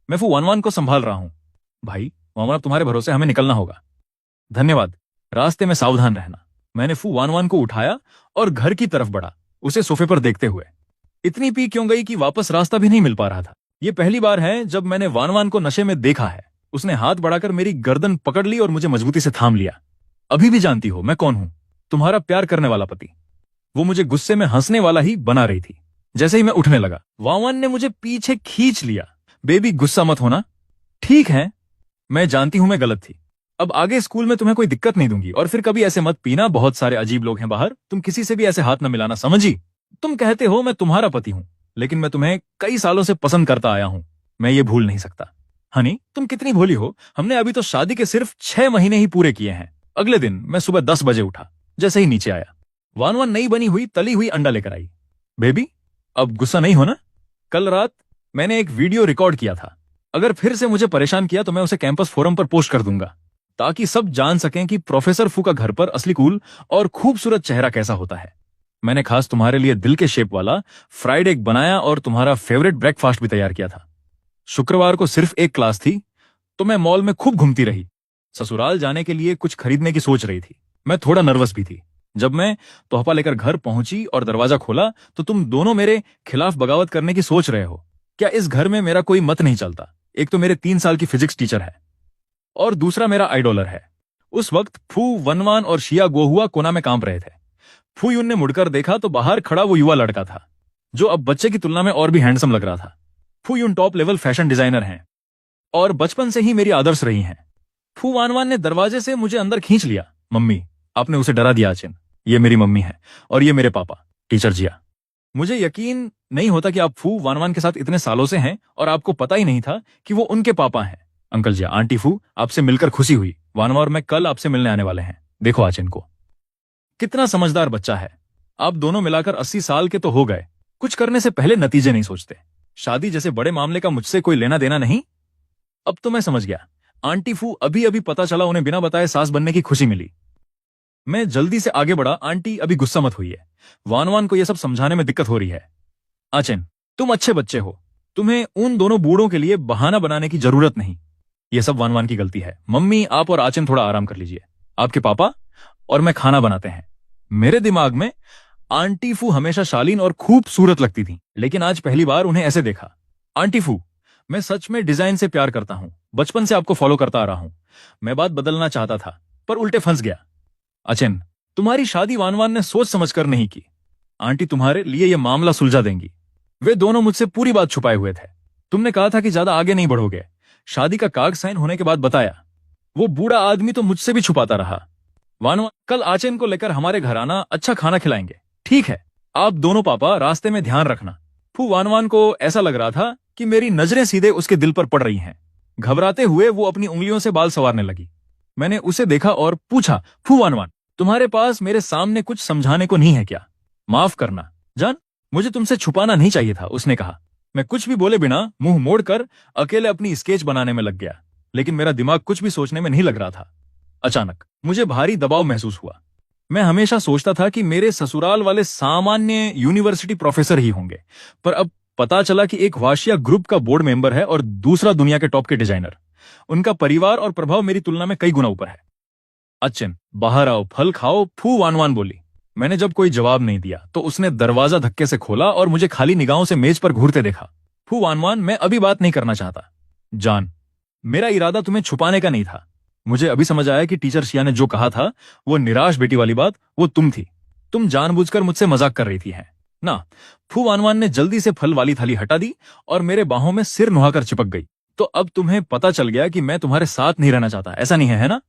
मैं फू वनवान को संभाल रहा हूं। भाई वनवान, अब तुम्हारे भरोसे हमें निकलना होगा। धन्यवाद, रास्ते में सावधान रहना। मैंने फू वनवान को उठाया और घर की तरफ बढ़ा, उसे सोफे पर देखते हुए। इतनी पी क्यों गई कि वापस रास्ता भी नहीं मिल पा रहा था। यह पहली बार है जब मैंने वानवान को नशे में देखा है। उसने हाथ बढ़ाकर मेरी गर्दन पकड़ ली और मुझे मजबूती से थाम लिया। अभी भी जानती हो मैं कौन हूं? तुम्हारा प्यार करने वाला पति। वो मुझे गुस्से में हंसने वाला ही बना रही थी। जैसे ही मैं उठने लगा, वानवान ने मुझे पीछे खींच लिया। बेबी, गुस्सा मत होना। ठीक है, मैं जानती हूं मैं गलत थी। अब आगे स्कूल में तुम्हें कोई दिक्कत नहीं दूंगी, और फिर कभी ऐसे मत पीना। बहुत सारे अजीब लोग हैं बाहर, तुम किसी से भी ऐसे हाथ न मिलाना, समझी? तुम कहते हो मैं तुम्हारा पति हूं, लेकिन मैं तुम्हें कई सालों से पसंद करता आया हूं। मैं ये भूल नहीं सकता। हनी, तुम कितनी भोली हो। हमने अभी तो शादी के सिर्फ 6 महीने ही पूरे किए हैं। अगले दिन मैं सुबह 10 बजे उठा। जैसे ही नीचे आया, वानवान नई बनी हुई तली हुई अंडा लेकर आई। बेबी, अब गुस्सा नहीं होना। कल रात मैंने एक वीडियो रिकॉर्ड किया था। अगर फिर से मुझे परेशान किया तो मैं उसे कैंपस फोरम पर पोस्ट कर दूंगा, ताकि सब जान सकें कि प्रोफेसर फू का घर पर असली कूल और खूबसूरत चेहरा कैसा होता है। मैंने खास तुम्हारे लिए दिल के शेप वाला फ्राइड एग बनाया और तुम्हारा फेवरेट ब्रेकफास्ट भी तैयार किया था। शुक्रवार को सिर्फ एक क्लास थी तो मैं मॉल में खूब घूमती रही। ससुराल जाने के लिए कुछ खरीदने की सोच रही थी। मैं थोड़ा नर्वस भी थी। जब मैं तोहफा लेकर घर पहुंची और दरवाजा खोला तो तुम दोनों मेरे खिलाफ बगावत करने की सोच रहे हो। क्या इस घर में मेरा कोई मत नहीं चलता? एक तो मेरे 3 साल की फिजिक्स टीचर है और दूसरा मेरा आइडोलर है। उस वक्त फू वनवान और शिया गोहुआ कोना में कांप रहे थे। फू यून ने मुड़कर देखा तो बाहर खड़ा वो युवा लड़का था, जो अब बच्चे की तुलना में और भी हैंडसम लग रहा था। फू यून टॉप लेवल फैशन डिजाइनर हैं और बचपन से ही मेरी आदर्श रही हैं। फू वानवान ने दरवाजे से मुझे अंदर खींच लिया। मम्मी, आपने उसे डरा दिया आचिन। ये मेरी मम्मी है और ये मेरे पापा, टीचर जिया। मुझे यकीन नहीं होता कि आप फू वानवान के साथ इतने सालों से हैं और आपको पता ही नहीं था कि वो उनके पापा हैं। अंकल जिया, आंटी फू, आपसे मिलकर खुशी हुई। वानवा और मैं कल आपसे मिलने आने वाले हैं। देखो आचिन को, कितना समझदार बच्चा है। आप दोनों मिलाकर 80 साल के तो हो गए। कुछ करने से पहले नतीजे नहीं सोचते। शादी जैसे बड़े मामले का मुझसे कोई लेना देना नहीं। अब तो मैं समझ गया। आंटी फू अभी अभी पता चला उन्हें बिना बताए सास बनने की खुशी मिली। मैं जल्दी से आगे बढ़ा। आंटी, अभी गुस्सा मत हुई है। वानवान को यह सब समझाने में दिक्कत हो रही है। आचिन, तुम अच्छे बच्चे हो। तुम्हें उन दोनों बूढ़ों के लिए बहाना बनाने की जरूरत नहीं। यह सब वानवान की गलती है। मम्मी, आप और आचिन थोड़ा आराम कर लीजिए। आपके पापा और मैं खाना बनाते हैं। मेरे दिमाग में आंटी फू हमेशा शालीन और खूबसूरत लगती थी, लेकिन आज पहली बार उन्हें ऐसे देखा। आंटी फू, मैं सच में डिजाइन से प्यार करता हूं। बचपन से आपको फॉलो करता आ रहा हूं। मैं बात बदलना चाहता था पर उल्टे फंस गया। अचिन, तुम्हारी शादी वानवान ने सोच समझकर नहीं की। आंटी तुम्हारे लिए यह मामला सुलझा देंगी। वे दोनों मुझसे पूरी बात छुपाए हुए थे। तुमने कहा था कि ज्यादा आगे नहीं बढ़ोगे। शादी का कागज साइन होने के बाद बताया। वो बूढ़ा आदमी तो मुझसे भी छुपाता रहा। वानवान, कल आचिन को लेकर हमारे घर आना, अच्छा खाना खिलाएंगे। ठीक है, आप दोनों पापा रास्ते में ध्यान रखना। फू वानवान को ऐसा लग रहा था कि मेरी नजरें सीधे उसके दिल पर पड़ रही हैं। घबराते हुए वो अपनी उंगलियों से बाल संवारने लगी। मैंने उसे देखा और पूछा, फू वानवान, तुम्हारे पास मेरे सामने कुछ समझाने को नहीं है क्या? माफ करना जान, मुझे तुमसे छुपाना नहीं चाहिए था, उसने कहा। मैं कुछ भी बोले बिना मुंह मोड़कर अकेले अपनी स्केच बनाने में लग गया, लेकिन मेरा दिमाग कुछ भी सोचने में नहीं लग रहा था। अचानक मुझे भारी दबाव महसूस हुआ। मैं हमेशा सोचता था कि मेरे ससुराल वाले सामान्य यूनिवर्सिटी प्रोफेसर ही होंगे, पर अब पता चला कि एक वाशिया ग्रुप का बोर्ड मेंबर है और दूसरा दुनिया के टॉप के डिजाइनर। उनका परिवार और प्रभाव मेरी तुलना में कई गुना ऊपर है। अचिन, बाहर आओ, फल खाओ, फू वानवान बोली। मैंने जब कोई जवाब नहीं दिया तो उसने दरवाजा धक्के से खोला और मुझे खाली निगाहों से मेज पर घूरते देखा। फू वानवान, मैं अभी बात नहीं करना चाहता। जान, मेरा इरादा तुम्हें छुपाने का नहीं था। मुझे अभी समझ आया कि टीचर शिया ने जो कहा था, वो निराश बेटी वाली बात, वो तुम थी। तुम जानबूझकर मुझसे मजाक कर रही थी है ना? फू वानवान ने जल्दी से फल वाली थाली हटा दी और मेरे बाहों में सिर नुहाकर चिपक गई। तो अब तुम्हें पता चल गया कि मैं तुम्हारे साथ नहीं रहना चाहता, ऐसा नहीं है ना?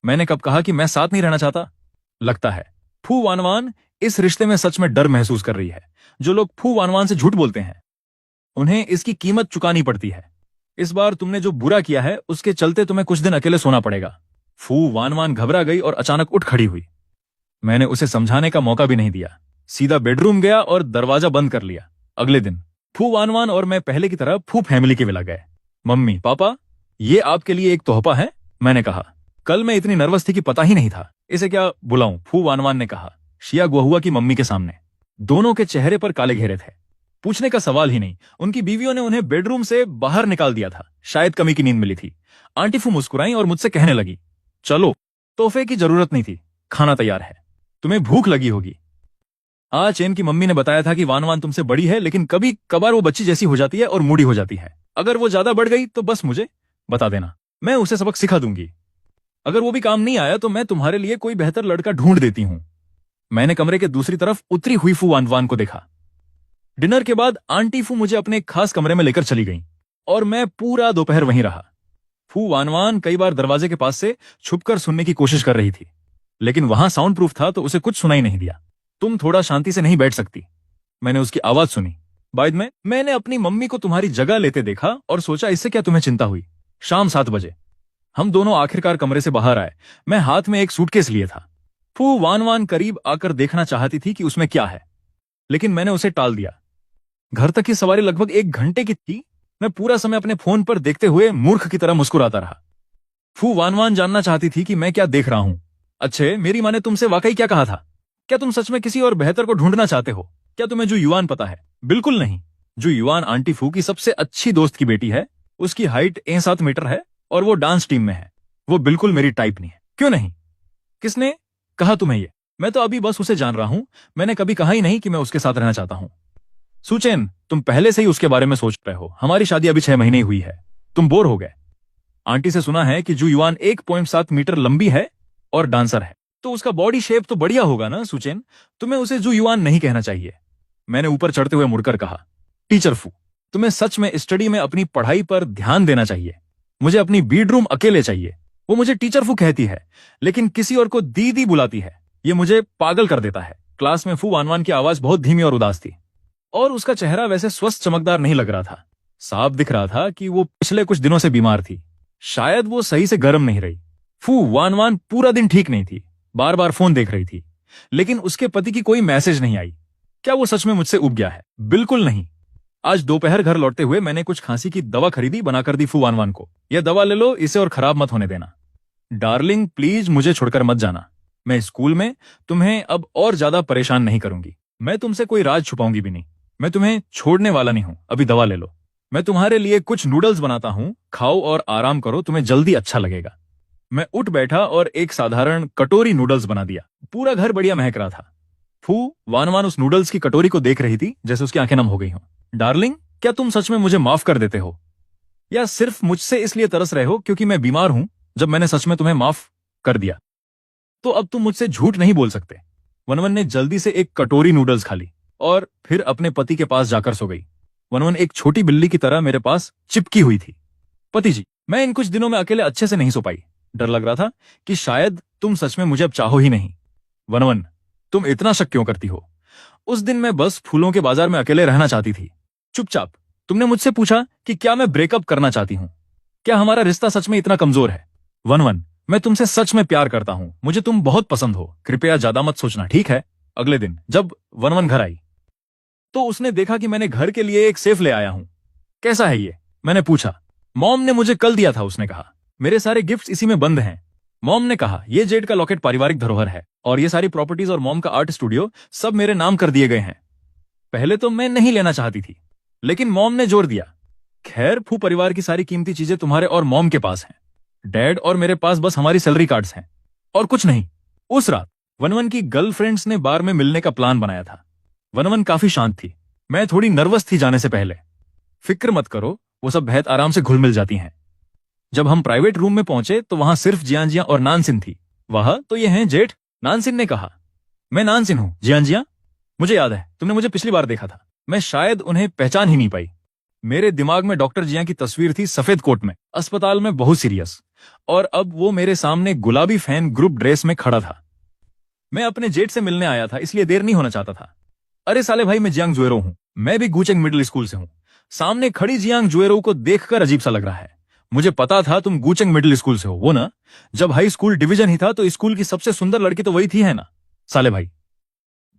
मैंने कब कहा कि मैं साथ नहीं रहना चाहता? लगता है फू वानवान इस रिश्ते में सच में डर महसूस कर रही है। जो लोग फू वानवान से झूठ बोलते हैं उन्हें इसकी कीमत चुकानी पड़ती है। इस बार तुमने जो बुरा किया है उसके चलते तुम्हें कुछ दिन अकेले सोना पड़ेगा। फू वानवान घबरा गई और अचानक उठ खड़ी हुई। मैंने उसे समझाने का मौका भी नहीं दिया, सीधा बेडरूम गया और दरवाजा बंद कर लिया। अगले दिन फू वानवान और मैं पहले की तरह फू फैमिली के विला गए। मम्मी, पापा, ये आपके लिए एक तोहफा है, मैंने कहा। कल मैं इतनी नर्वस थी कि पता ही नहीं था इसे क्या बुलाऊं, फू वानवान ने कहा, शिया गुहुआ की मम्मी के सामने। दोनों के चेहरे पर काले घेरे थे। पूछने का सवाल ही नहीं, उनकी बीवियों ने उन्हें बेडरूम से बाहर निकाल दिया था। शायद कमी की नींद मिली थी। आंटी फू मुस्कुराई और मुझसे कहने लगी, चलो, तोहफे की जरूरत नहीं थी, खाना तैयार है, तुम्हें भूख लगी होगी। आज चैन की मम्मी ने बताया था कि वानवान तुमसे बड़ी है, लेकिन कभी कभार वो बच्ची जैसी हो जाती है और मूडी हो जाती है। अगर वो ज्यादा बढ़ गई तो बस मुझे बता देना, मैं उसे सबक सिखा दूंगी। अगर वो भी काम नहीं आया तो मैं तुम्हारे लिए कोई बेहतर लड़का ढूंढ देती हूं। मैंने कमरे के दूसरी तरफ उतरी हुई फू वानवान को देखा। डिनर के बाद आंटी फू मुझे अपने एक खास कमरे में लेकर चली गई और मैं पूरा दोपहर वहीं रहा। फू वानवान कई बार दरवाजे के पास से छुपकर सुनने की कोशिश कर रही थी, लेकिन वहां साउंड प्रूफ था तो उसे कुछ सुनाई नहीं दिया। तुम थोड़ा शांति से नहीं बैठ सकती? मैंने उसकी आवाज सुनी। बाद में मैंने अपनी मम्मी को तुम्हारी जगह लेते देखा और सोचा इससे क्या तुम्हें चिंता हुई। शाम 7 बजे हम दोनों आखिरकार कमरे से बाहर आए। मैं हाथ में एक सूटकेस लिए था। फू वानवान करीब आकर देखना चाहती थी कि उसमें क्या है, लेकिन मैंने उसे टाल दिया। घर तक की सवारी लगभग 1 घंटे की थी। मैं पूरा समय अपने फोन पर देखते हुए मूर्ख की तरह मुस्कुराता रहा। फू वानवान जानना चाहती थी कि मैं क्या देख रहा हूं। अच्छे, मेरी माँ ने तुमसे वाकई क्या कहा था? क्या तुम सच में किसी और बेहतर को ढूंढना चाहते हो? क्या तुम्हें जू युआन पता है? बिल्कुल नहीं। जू युआन आंटी फू की सबसे अच्छी दोस्त की बेटी है। उसकी हाइट 7 मीटर है और वो डांस टीम में है। वो बिल्कुल मेरी टाइप नहीं है। क्यों नहीं? किसने कहा तुम्हें ये? मैं तो अभी बस उसे जान रहा हूं। मैंने कभी कहा ही नहीं कि मैं उसके साथ रहना चाहता हूं। सुचेन, तुम पहले से ही उसके बारे में सोच रहे हो। हमारी शादी अभी 6 महीने ही हुई है। तुम बोर हो गए। आंटी से सुना है कि जू युआन 1.7 मीटर लंबी है और डांसर है, तो उसका बॉडी शेप तो बढ़िया होगा ना सुचेन? तुम्हें उसे जू युआन नहीं कहना चाहिए। मैंने ऊपर चढ़ते हुए मुड़कर कहा, टीचर फू, तुम्हें सच में स्टडी में अपनी पढ़ाई पर ध्यान देना चाहिए। मुझे अपनी बेडरूम अकेले चाहिए। वो मुझे टीचर फू कहती है, लेकिन किसी और को दीदी बुलाती है। ये मुझे पागल कर देता है। क्लास में फू वानवान की आवाज बहुत धीमी और उदास थी और उसका चेहरा वैसे स्वस्थ चमकदार नहीं लग रहा था। साफ दिख रहा था कि वो पिछले कुछ दिनों से बीमार थी। शायद वो सही से गर्म नहीं रही। फू वानवान पूरा दिन ठीक नहीं थी, बार बार फोन देख रही थी, लेकिन उसके पति की कोई मैसेज नहीं आई। क्या वो सच में मुझसे उब गया है? बिल्कुल नहीं। आज दोपहर घर लौटते हुए मैंने कुछ खांसी की दवा खरीदी, बनाकर दी फू वानवान को। यह दवा ले लो, इसे और खराब मत होने देना। डार्लिंग, प्लीज मुझे छोड़कर मत जाना। मैं स्कूल में तुम्हें अब और ज्यादा परेशान नहीं करूंगी। मैं तुमसे कोई राज छुपाऊंगी भी नहीं। मैं तुम्हें छोड़ने वाला नहीं हूं। अभी दवा ले लो। मैं तुम्हारे लिए कुछ नूडल्स बनाता हूं, खाओ और आराम करो, तुम्हें जल्दी अच्छा लगेगा। मैं उठ बैठा और एक साधारण कटोरी नूडल्स बना दिया। पूरा घर बढ़िया महक रहा था। फू वानवान उस नूडल्स की कटोरी को देख रही थी जैसे उसकी आंखें नम हो गई हों। डार्लिंग, क्या तुम सच में मुझे माफ कर देते हो, या सिर्फ मुझसे इसलिए तरस रहे हो क्योंकि मैं बीमार हूं? जब मैंने सच में तुम्हें माफ कर दिया तो अब तुम मुझसे झूठ नहीं बोल सकते। वनवन ने जल्दी से एक कटोरी नूडल्स खा ली और फिर अपने पति के पास जाकर सो गई। वनवन एक छोटी बिल्ली की तरह मेरे पास चिपकी हुई थी। पति जी, मैं इन कुछ दिनों में अकेले अच्छे से नहीं सो पाई। डर लग रहा था कि शायद तुम सच में मुझे अब चाहो ही नहीं। वनवन, तुम इतना शक क्यों करती हो? उस दिन मैं बस फूलों के बाजार में अकेले रहना चाहती थी। चुपचाप तुमने मुझसे पूछा कि क्या मैं ब्रेकअप करना चाहती हूं। क्या हमारा रिश्ता सच में इतना कमजोर है? वनवन, मैं तुमसे सच में प्यार करता हूं। मुझे तुम बहुत पसंद हो। कृपया ज्यादा मत सोचना, ठीक है? अगले दिन जब वनवन घर आई तो उसने देखा कि मैंने घर के लिए एक सेफ ले आया हूं। कैसा है ये? मैंने पूछा। मॉम ने मुझे कल दिया था, उसने कहा। मेरे सारे गिफ्ट्स इसी में बंद हैं। मॉम ने कहा, ये जेड का लॉकेट पारिवारिक धरोहर है और ये सारी प्रॉपर्टीज और मॉम का आर्ट स्टूडियो सब मेरे नाम कर दिए गए हैं। पहले तो मैं नहीं लेना चाहती थी, लेकिन मॉम ने जोर दिया। खैर, फू परिवार की सारी कीमती चीजें तुम्हारे और मॉम के पास हैं। डैड और मेरे पास बस हमारी सैलरी कार्ड्स हैं और कुछ नहीं। उस रात वनवन की गर्लफ्रेंड्स ने बार में मिलने का प्लान बनाया था। वनवन काफी शांत थी। मैं थोड़ी नर्वस थी जाने से पहले। फिक्र मत करो, वो सब बेहद आराम से घुल मिल जाती हैं। जब हम प्राइवेट रूम में पहुंचे तो वहां सिर्फ जियांजिया और नानसिन थी। वह तो ये हैं जेठ, नानसिन ने कहा। मैं नानसिन हूं जियांजिया। मुझे याद है, तुमने मुझे पिछली बार देखा था। मैं शायद उन्हें पहचान ही नहीं पाई। मेरे दिमाग में डॉक्टर जिया की तस्वीर थी, सफेद कोट में, अस्पताल में, बहुत सीरियस। और अब वो मेरे सामने गुलाबी फैन ग्रुप ड्रेस में खड़ा था। मैं अपने जेठ से मिलने आया था, इसलिए देर नहीं होना चाहता था। अरे साले भाई, मैं जियांग जुएरो हूं। मैं भी गूचेंग मिडिल स्कूल से हूं। सामने खड़ी जियांग जुएरो को देखकर अजीब सा लग रहा है। मुझे पता था तुम गूचेंग मिडिल स्कूल से हो, वो ना, जब हाई स्कूल डिवीजन ही था तो स्कूल की सबसे सुंदर लड़की तो वही थी, है ना? साले भाई,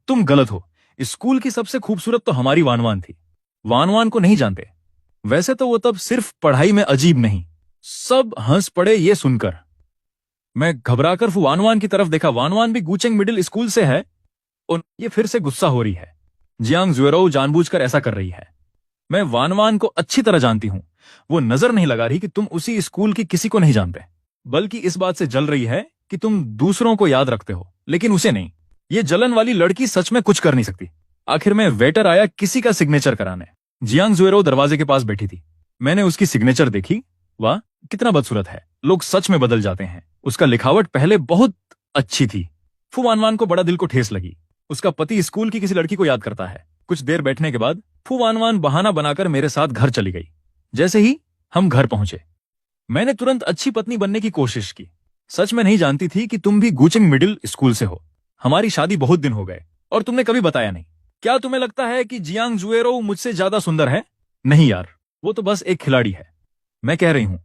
तुम गलत हो। स्कूल की सबसे खूबसूरत तो हमारी वानवान थी। वानवान को नहीं जानते? वैसे तो वो तब सिर्फ पढ़ाई में अजीब नहीं। सब हंस पड़े ये सुनकर। मैं घबराकर वानवान की तरफ देखा। वानवान भी गूचेंग मिडिल स्कूल से है। और ये फिर से गुस्सा हो रही है। जियांग जुएरो जानबूझकर ऐसा कर रही है। मैं वानवान को अच्छी तरह जानती हूं। वो नजर नहीं लगा रही कि तुम उसी स्कूल की किसी को नहीं जानते, बल्कि इस बात से जल रही है कि तुम दूसरों को याद रखते हो, लेकिन उसे नहीं। ये जलन वाली लड़की सच में कुछ कर नहीं सकती। आखिर में वेटर आया किसी का सिग्नेचर कराने। जियांग जुएरो दरवाजे के पास बैठी थी। मैंने उसकी सिग्नेचर देखी। वाह, कितना बदसूरत है। लोग सच में बदल जाते हैं। उसका लिखावट पहले बहुत अच्छी थी। फू वानवान को बड़ा दिल को ठेस लगी। उसका पति स्कूल की किसी लड़की को याद करता है। कुछ देर बैठने के बाद फू वानवान बहाना बनाकर मेरे साथ घर चली गई। जैसे ही हम घर पहुंचे, मैंने तुरंत अच्छी पत्नी बनने की कोशिश की। सच में नहीं जानती थी कि तुम भी गूचेंग मिडिल स्कूल से हो। हमारी शादी बहुत दिन हो गए और तुमने कभी बताया नहीं। क्या तुम्हें लगता है कि जियांग जुएरो मुझसे ज्यादा सुंदर है? नहीं यार, वो तो बस एक खिलाड़ी है। मैं कह रही हूं,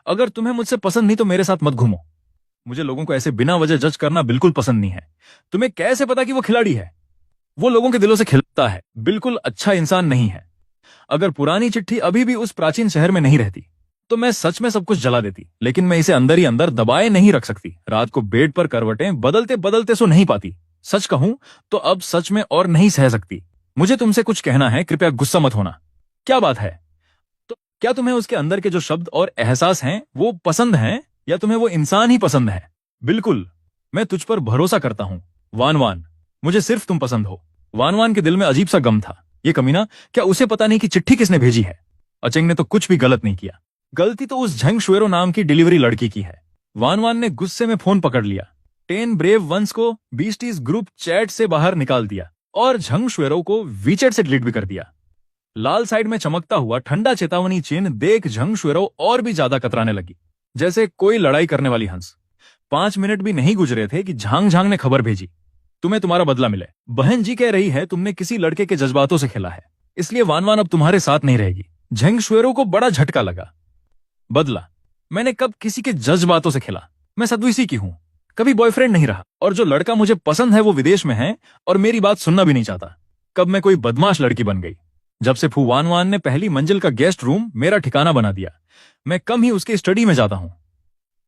अगर तुम्हें मुझसे पसंद नहीं तो मेरे साथ मत घूमो। मुझे लोगों को ऐसे बिना वजह जज करना बिल्कुल पसंद नहीं है। तुम्हें कैसे पता कि वो खिलाड़ी है? वो लोगों के दिलों से खिलता है, बिल्कुल अच्छा इंसान नहीं है। अगर पुरानी चिट्ठी अभी भी उस प्राचीन शहर में नहीं रहती तो मैं सच में सब कुछ जला देती, लेकिन मैं इसे अंदर ही अंदर दबाए नहीं रख सकती। रात को बेड पर करवटें बदलते बदलते सो नहीं पाती। सच कहूं तो अब सच में और नहीं सह सकती। मुझे तुमसे कुछ कहना है, कृपया गुस्सा मत होना। क्या बात है? तो क्या तुम्हें उसके अंदर के जो शब्द और एहसास हैं वो पसंद हैं, या तुम्हें वो इंसान ही पसंद है? बिल्कुल, मैं तुझ पर भरोसा करता हूं वानवान। मुझे सिर्फ तुम पसंद हो। वानवान के दिल में अजीब सा गम था। ये कमीना, क्या उसे पता नहीं कि चिट्ठी किसने भेजी है? अचेंग ने तो कुछ भी गलत नहीं किया। गलती तो उस झंग शुएरो नाम की डिलीवरी लड़की की है। वानवान ने गुस्से में फोन पकड़ लिया। 10 ब्रेव वंस को बीस्टीज ग्रुप चैट से बाहर निकाल दिया और झंग शुएरो को वीचैट से डिलीट भी कर दिया। लाल साइड में चमकता हुआ ठंडा चेतावनी चिन्ह देख झंग शुएरो और भी ज्यादा कतराने लगी, जैसे कोई लड़ाई करने वाली हंस। 5 मिनट भी नहीं गुजरे थे कि झांग झांग ने खबर भेजी, तुम्हें तुम्हारा बदला मिले। बहन जी कह रही है तुमने किसी लड़के के जज्बातों से खेला है, इसलिए वानवान अब तुम्हारे साथ नहीं रहेगी। झंग शुएरो को बड़ा झटका लगा। बदला? मैंने कब किसी के जज्बातों से खेला? मैं सदुइसी की हूं, कभी बॉयफ्रेंड नहीं रहा। और जो लड़का मुझे पसंद है वो विदेश में है और मेरी बात सुनना भी नहीं चाहता। कब मैं कोई बदमाश लड़की बन गई? जब से फू वानवान ने पहली मंजिल का गेस्ट रूम मेरा ठिकाना बना दिया। मैं कम ही उसके स्टडी में जाता हूं।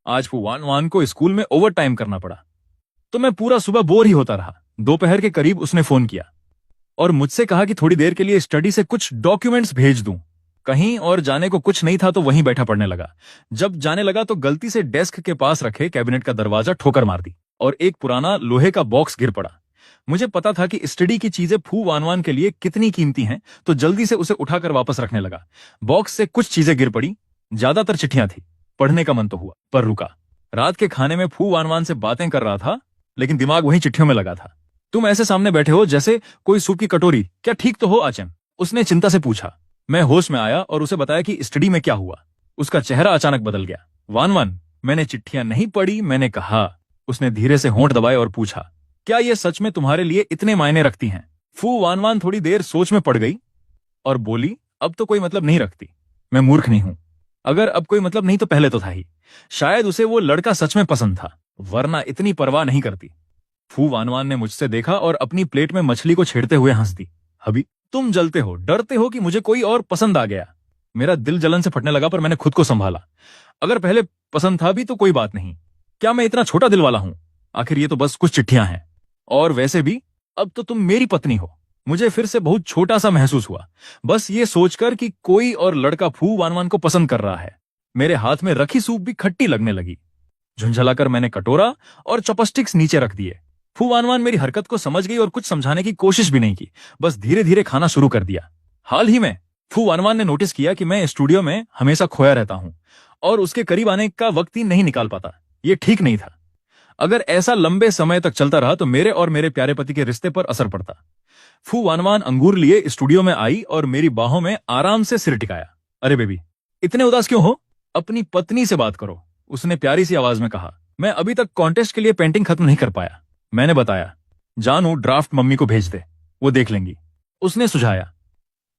आज फू वानवान को स्कूल में ओवर टाइम करना पड़ा तो मैं पूरा सुबह बोर ही होता रहा। दोपहर के करीब उसने फोन किया और मुझसे कहा कि थोड़ी देर के लिए स्टडी से कुछ डॉक्यूमेंट्स भेज दूं। कहीं और जाने को कुछ नहीं था तो वहीं बैठा पढ़ने लगा। जब जाने लगा तो गलती से डेस्क के पास रखे कैबिनेट का दरवाजा ठोकर मार दी और एक पुराना लोहे का बॉक्स गिर पड़ा। मुझे पता था कि स्टडी की चीजें फू वानवान के लिए कितनी कीमती हैं, तो जल्दी से उसे उठाकर वापस रखने लगा। बॉक्स से कुछ चीजें गिर पड़ी, ज्यादातर चिट्ठियां थी। पढ़ने का मन तो हुआ, पर रुका। रात के खाने में फू वानवान से बातें कर रहा था, लेकिन दिमाग वहीं चिट्ठियों में लगा था। तुम ऐसे सामने बैठे हो जैसे कोई सूप की कटोरी, क्या ठीक तो हो आचन? उसने चिंता से पूछा। मैं होश में आया और उसे बताया कि स्टडी में क्या हुआ। उसका चेहरा अचानक बदल गया। वानवान, मैंने चिट्ठियां नहीं पढ़ी, मैंने कहा। उसने धीरे से होंठ दबाए और पूछा, क्या ये सच में तुम्हारे लिए इतने मायने रखती हैं? फू वानवान थोड़ी देर सोच में पड़ गई और बोली, अब तो कोई मतलब नहीं रखती। मैं मूर्ख नहीं हूं। अगर अब कोई मतलब नहीं तो पहले तो था ही। शायद उसे वो लड़का सच में पसंद था, वरना इतनी परवाह नहीं करती। फू वानवान ने मुझसे देखा और अपनी प्लेट में मछली को छेड़ते हुए हंस दी। अभी तुम जलते हो, डरते हो कि मुझे कोई और पसंद आ गया। मेरा दिल जलन से फटने लगा, पर मैंने खुद को संभाला। अगर पहले पसंद था भी तो कोई बात नहीं। क्या मैं इतना छोटा दिल वाला हूं? आखिर ये तो बस कुछ चिट्ठियां हैं। और वैसे भी अब तो तुम मेरी पत्नी हो। मुझे फिर से बहुत छोटा सा महसूस हुआ, बस ये सोचकर कि कोई और लड़का फू वानवान को पसंद कर रहा है। मेरे हाथ में रखी सूप भी खट्टी लगने लगी। झुंझलाकर मैंने कटोरा और चॉपस्टिक्स नीचे रख दिए। फू वानवान मेरी हरकत को समझ गई और कुछ समझाने की कोशिश भी नहीं की, बस धीरे धीरे खाना शुरू कर दिया। हाल ही में फू वानवान ने नोटिस किया कि मैं स्टूडियो में हमेशा खोया रहता हूं और उसके करीब आने का वक्त ही नहीं निकाल पाता। ये ठीक नहीं था। अगर ऐसा लंबे समय तक चलता रहा तो मेरे और मेरे प्यारे पति के रिश्ते पर असर पड़ता। फू वानवान अंगूर लिए स्टूडियो में आई और मेरी बाहों में आराम से सिर टिकाया। अरे बेबी, इतने उदास क्यों हो? अपनी पत्नी से बात करो, उसने प्यारी सी आवाज में कहा। मैं अभी तक कॉन्टेस्ट के लिए पेंटिंग खत्म नहीं कर पाया। मैंने बताया, जानू ड्राफ्ट मम्मी को भेज दे, वो देख लेंगी। उसने सुझाया,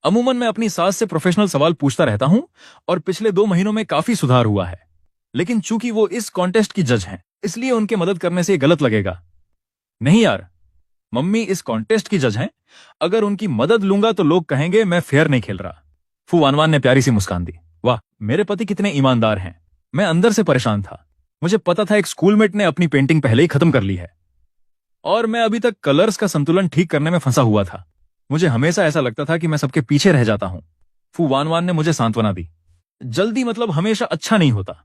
अमूमन मैं अपनी सास से प्रोफेशनल सवाल पूछता रहता हूं और पिछले 2 महीनों में काफी सुधार हुआ है, लेकिन चूंकि वो इस कॉन्टेस्ट की जज हैं, इसलिए उनके मदद करने से गलत लगेगा। नहीं यार, मम्मी इस कॉन्टेस्ट की जज हैं। अगर उनकी मदद लूंगा तो लोग कहेंगे मैं फेयर नहीं खेल रहा। फू वानवान ने प्यारी सी मुस्कान दी। वाह, मेरे पति कितने ईमानदार हैं। मैं अंदर से परेशान था। मुझे पता था एक स्कूलमेट ने अपनी पेंटिंग पहले ही खत्म कर ली है और मैं अभी तक कलर्स का संतुलन ठीक करने में फंसा हुआ था। मुझे हमेशा ऐसा लगता था कि मैं सबके पीछे रह जाता हूं। फू वानवान ने मुझे सांत्वना दी। जल्दी मतलब हमेशा अच्छा नहीं होता।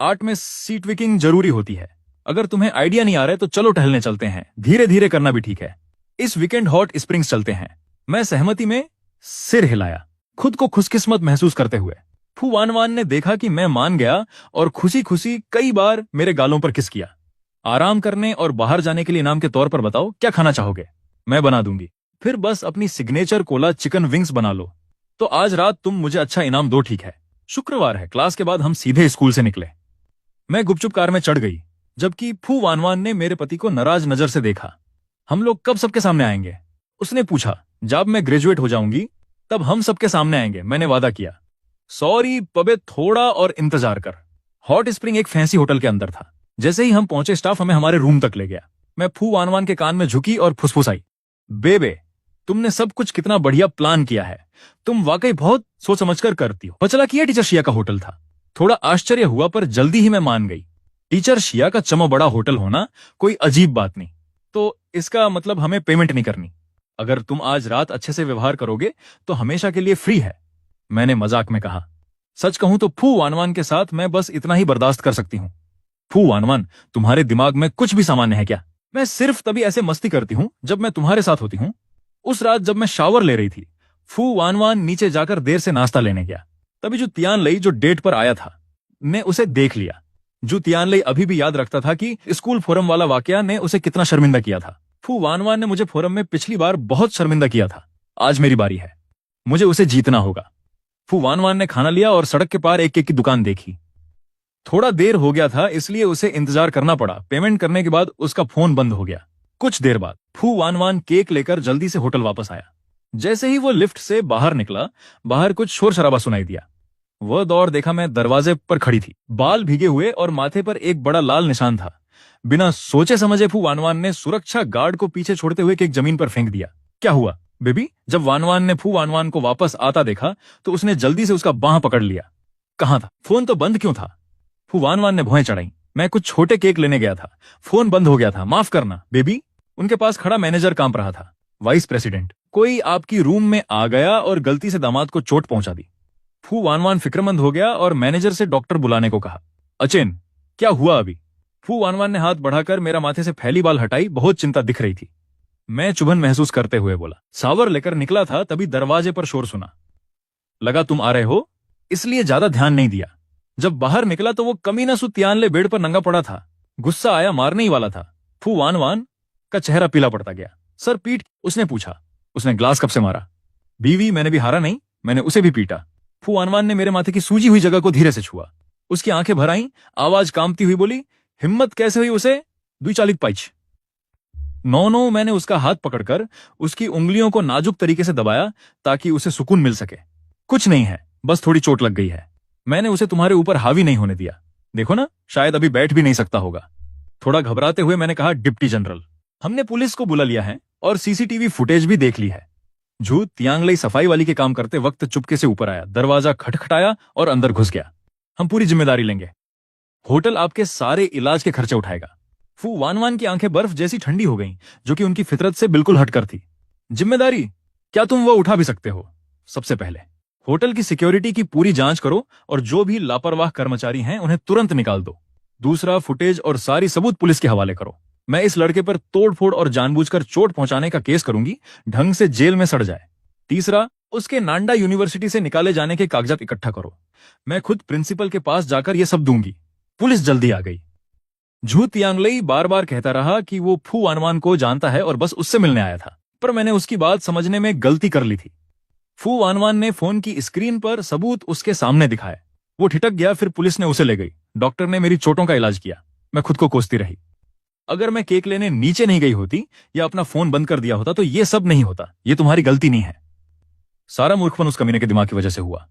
आर्ट में सीट विकिंग जरूरी होती है। अगर तुम्हें आइडिया नहीं आ रहा है तो चलो टहलने चलते हैं, धीरे धीरे करना भी ठीक है। इस वीकेंड हॉट स्प्रिंग्स चलते हैं। मैं सहमति में सिर हिलाया, खुद को खुशकिस्मत महसूस करते हुए। फू वानवान ने देखा कि मैं मान गया और खुशी खुशी कई बार मेरे गालों पर किस किया। आराम करने और बाहर जाने के लिए इनाम के तौर पर बताओ क्या खाना चाहोगे? मैं बना दूंगी। फिर बस अपनी सिग्नेचर कोला चिकन विंग्स बना लो। तो आज रात तुम मुझे अच्छा इनाम दो, ठीक है? शुक्रवार है, क्लास के बाद हम सीधे स्कूल से निकले। मैं गुपचुप कार में चढ़ गई, जबकि फू वानवान ने मेरे पति को नाराज नजर से देखा। हम लोग कब सबके सामने आएंगे? उसने पूछा। जब मैं ग्रेजुएट हो जाऊंगी तब हम सबके सामने आएंगे, मैंने वादा किया। सॉरी पबे, थोड़ा और इंतजार कर। हॉट स्प्रिंग एक फैंसी होटल के अंदर था। जैसे ही हम पहुंचे स्टाफ हमें हमारे रूम तक ले गया। मैं फू वानवान के कान में झुकी और फुसफुसाई, बेबे तुमने सब कुछ कितना बढ़िया प्लान किया है। तुम वाकई बहुत सोच समझकर करती हो। पचला किया टीचर शिया का होटल था। थोड़ा आश्चर्य हुआ पर जल्दी ही मैं मान गई। टीचर शिया का चमो बड़ा होटल होना कोई अजीब बात नहीं। तो इसका मतलब हमें पेमेंट नहीं करनी। अगर तुम आज रात अच्छे से व्यवहार करोगे तो हमेशा के लिए फ्री है, मैंने मजाक में कहा। सच कहूं तो फू वानवान के साथ मैं बस इतना ही बर्दाश्त कर सकती हूं। फू वानवान, तुम्हारे दिमाग में कुछ भी सामान्य है क्या? मैं सिर्फ तभी ऐसे मस्ती करती हूं जब मैं तुम्हारे साथ होती हूं। उस रात जब मैं शावर ले रही थी, फू वानवान नीचे जाकर देर से नाश्ता लेने गया। तभी जो तियानलई जो डेट पर आया था, ने उसे देख लिया। जो तियानलई अभी भी याद रखता था कि स्कूल फोरम वाला वाकया ने उसे कितना शर्मिंदा किया था। फू वानवान ने मुझे फोरम में पिछली बार बहुत शर्मिंदा किया था। आज मेरी बारी है, मुझे उसे जीतना होगा। फू वानवान ने खाना लिया और सड़क के पार एक केक की दुकान देखी। थोड़ा देर हो गया था इसलिए उसे इंतजार करना पड़ा। पेमेंट करने के बाद उसका फोन बंद हो गया। कुछ देर बाद फू वानवान केक लेकर जल्दी से होटल वापस आया। जैसे ही वो लिफ्ट से बाहर निकला, बाहर कुछ शोर शराबा सुनाई दिया। वह दौड़ देखा, मैं दरवाजे पर खड़ी थी। बाल भीगे हुए और माथे पर एक बड़ा लाल निशान था। बिना सोचे समझे फू वानवान ने सुरक्षा गार्ड को पीछे छोड़ते हुए केक जमीन पर फेंक दिया। क्या हुआ बेबी? जब वानवान ने फू वानवान को वापस आता देखा तो उसने जल्दी से उसका बांह पकड़ लिया। कहां था? फोन तो बंद क्यों था? फू वानवान ने भौएं चढ़ाई। मैं कुछ छोटे केक लेने गया था, फोन बंद हो गया था, माफ करना बेबी। उनके पास खड़ा मैनेजर कांप रहा था। वाइस प्रेसिडेंट, कोई आपकी रूम में आ गया और गलती से दामाद को चोट पहुंचा दी। फू वानवान फिक्रमंद हो गया और मैनेजर से डॉक्टर बुलाने को कहा। अचेन, क्या हुआ अभी? फू वानवान ने हाथ बढ़ाकर मेरा माथे से फैली बाल हटाई। बहुत चिंता दिख रही थी। मैं चुभन महसूस करते हुए बोला। सावर लेकर निकला था तभी दरवाजे पर शोर सुना। लगा तुम आ रहे हो, इसलिए ज्यादा ध्यान नहीं दिया। जब बाहर निकला तो वो कमीना सु तियानले बेड पर नंगा पड़ा था। गुस्सा आया, मारने ही वाला था। फू वानवान का चेहरा पीला पड़ता गया। सर पीट? उसने पूछा। उसने ग्लास कब से मारा? बीवी, मैंने भी हारा नहीं, मैंने उसे भी पीटा। फू वानवान ने मेरे माथे की सूजी हुई जगह को धीरे से छुआ। उसकी आंखें भर आईं, आवाज कांपती हुई बोली, हिम्मत कैसे हुई उसे 240 पाइच? नो, मैंने उसका हाथ पकड़कर उसकी उंगलियों को नाजुक तरीके से दबाया ताकि उसे सुकून मिल सके। कुछ नहीं है, बस थोड़ी चोट लग गई है। मैंने उसे तुम्हारे ऊपर हावी नहीं होने दिया। देखो ना, शायद अभी बैठ भी नहीं सकता होगा। थोड़ा घबराते हुए मैंने कहा, डिप्टी जनरल, हमने पुलिस को बुला लिया है और सीसीटीवी फुटेज भी देख ली है। झू तियांगलई सफाई वाली के काम करते वक्त चुपके से ऊपर आया, दरवाजा खटखटाया और अंदर घुस गया। हम पूरी जिम्मेदारी लेंगे। होटल आपके सारे इलाज के खर्चे उठाएगा। फू वानवान की आंखें बर्फ जैसी ठंडी हो गईं, जो कि उनकी फितरत से बिल्कुल हटकर थी। जिम्मेदारी? क्या तुम वो उठा भी सकते हो? सबसे पहले होटल की सिक्योरिटी की पूरी जांच करो और जो भी लापरवाह कर्मचारी हैं उन्हें तुरंत निकाल दो। दूसरा, फुटेज और सारी सबूत पुलिस के हवाले करो। मैं इस लड़के पर तोड़फोड़ और जानबूझकर चोट पहुंचाने का केस करूंगी, ढंग से जेल में सड़ जाए। तीसरा, उसके नांडा यूनिवर्सिटी से निकाले जाने के कागजात इकट्ठा करो। मैं खुद प्रिंसिपल के पास जाकर यह सब दूंगी। पुलिस जल्दी आ गई। झू तियांगलई बार बार कहता रहा कि वो फू वानवान को जानता है और बस उससे मिलने आया था। पर मैंने उसकी बात समझने में गलती कर ली थी। फू वानवान ने फोन की स्क्रीन पर सबूत उसके सामने दिखाए। वो ठिठक गया, फिर पुलिस ने उसे ले गई। डॉक्टर ने मेरी चोटों का इलाज किया। मैं खुद को कोसती रही। अगर मैं केक लेने नीचे नहीं गई होती या अपना फोन बंद कर दिया होता तो ये सब नहीं होता। ये तुम्हारी गलती नहीं है। सारा मूर्खपन उस कमीने के दिमाग की वजह से हुआ।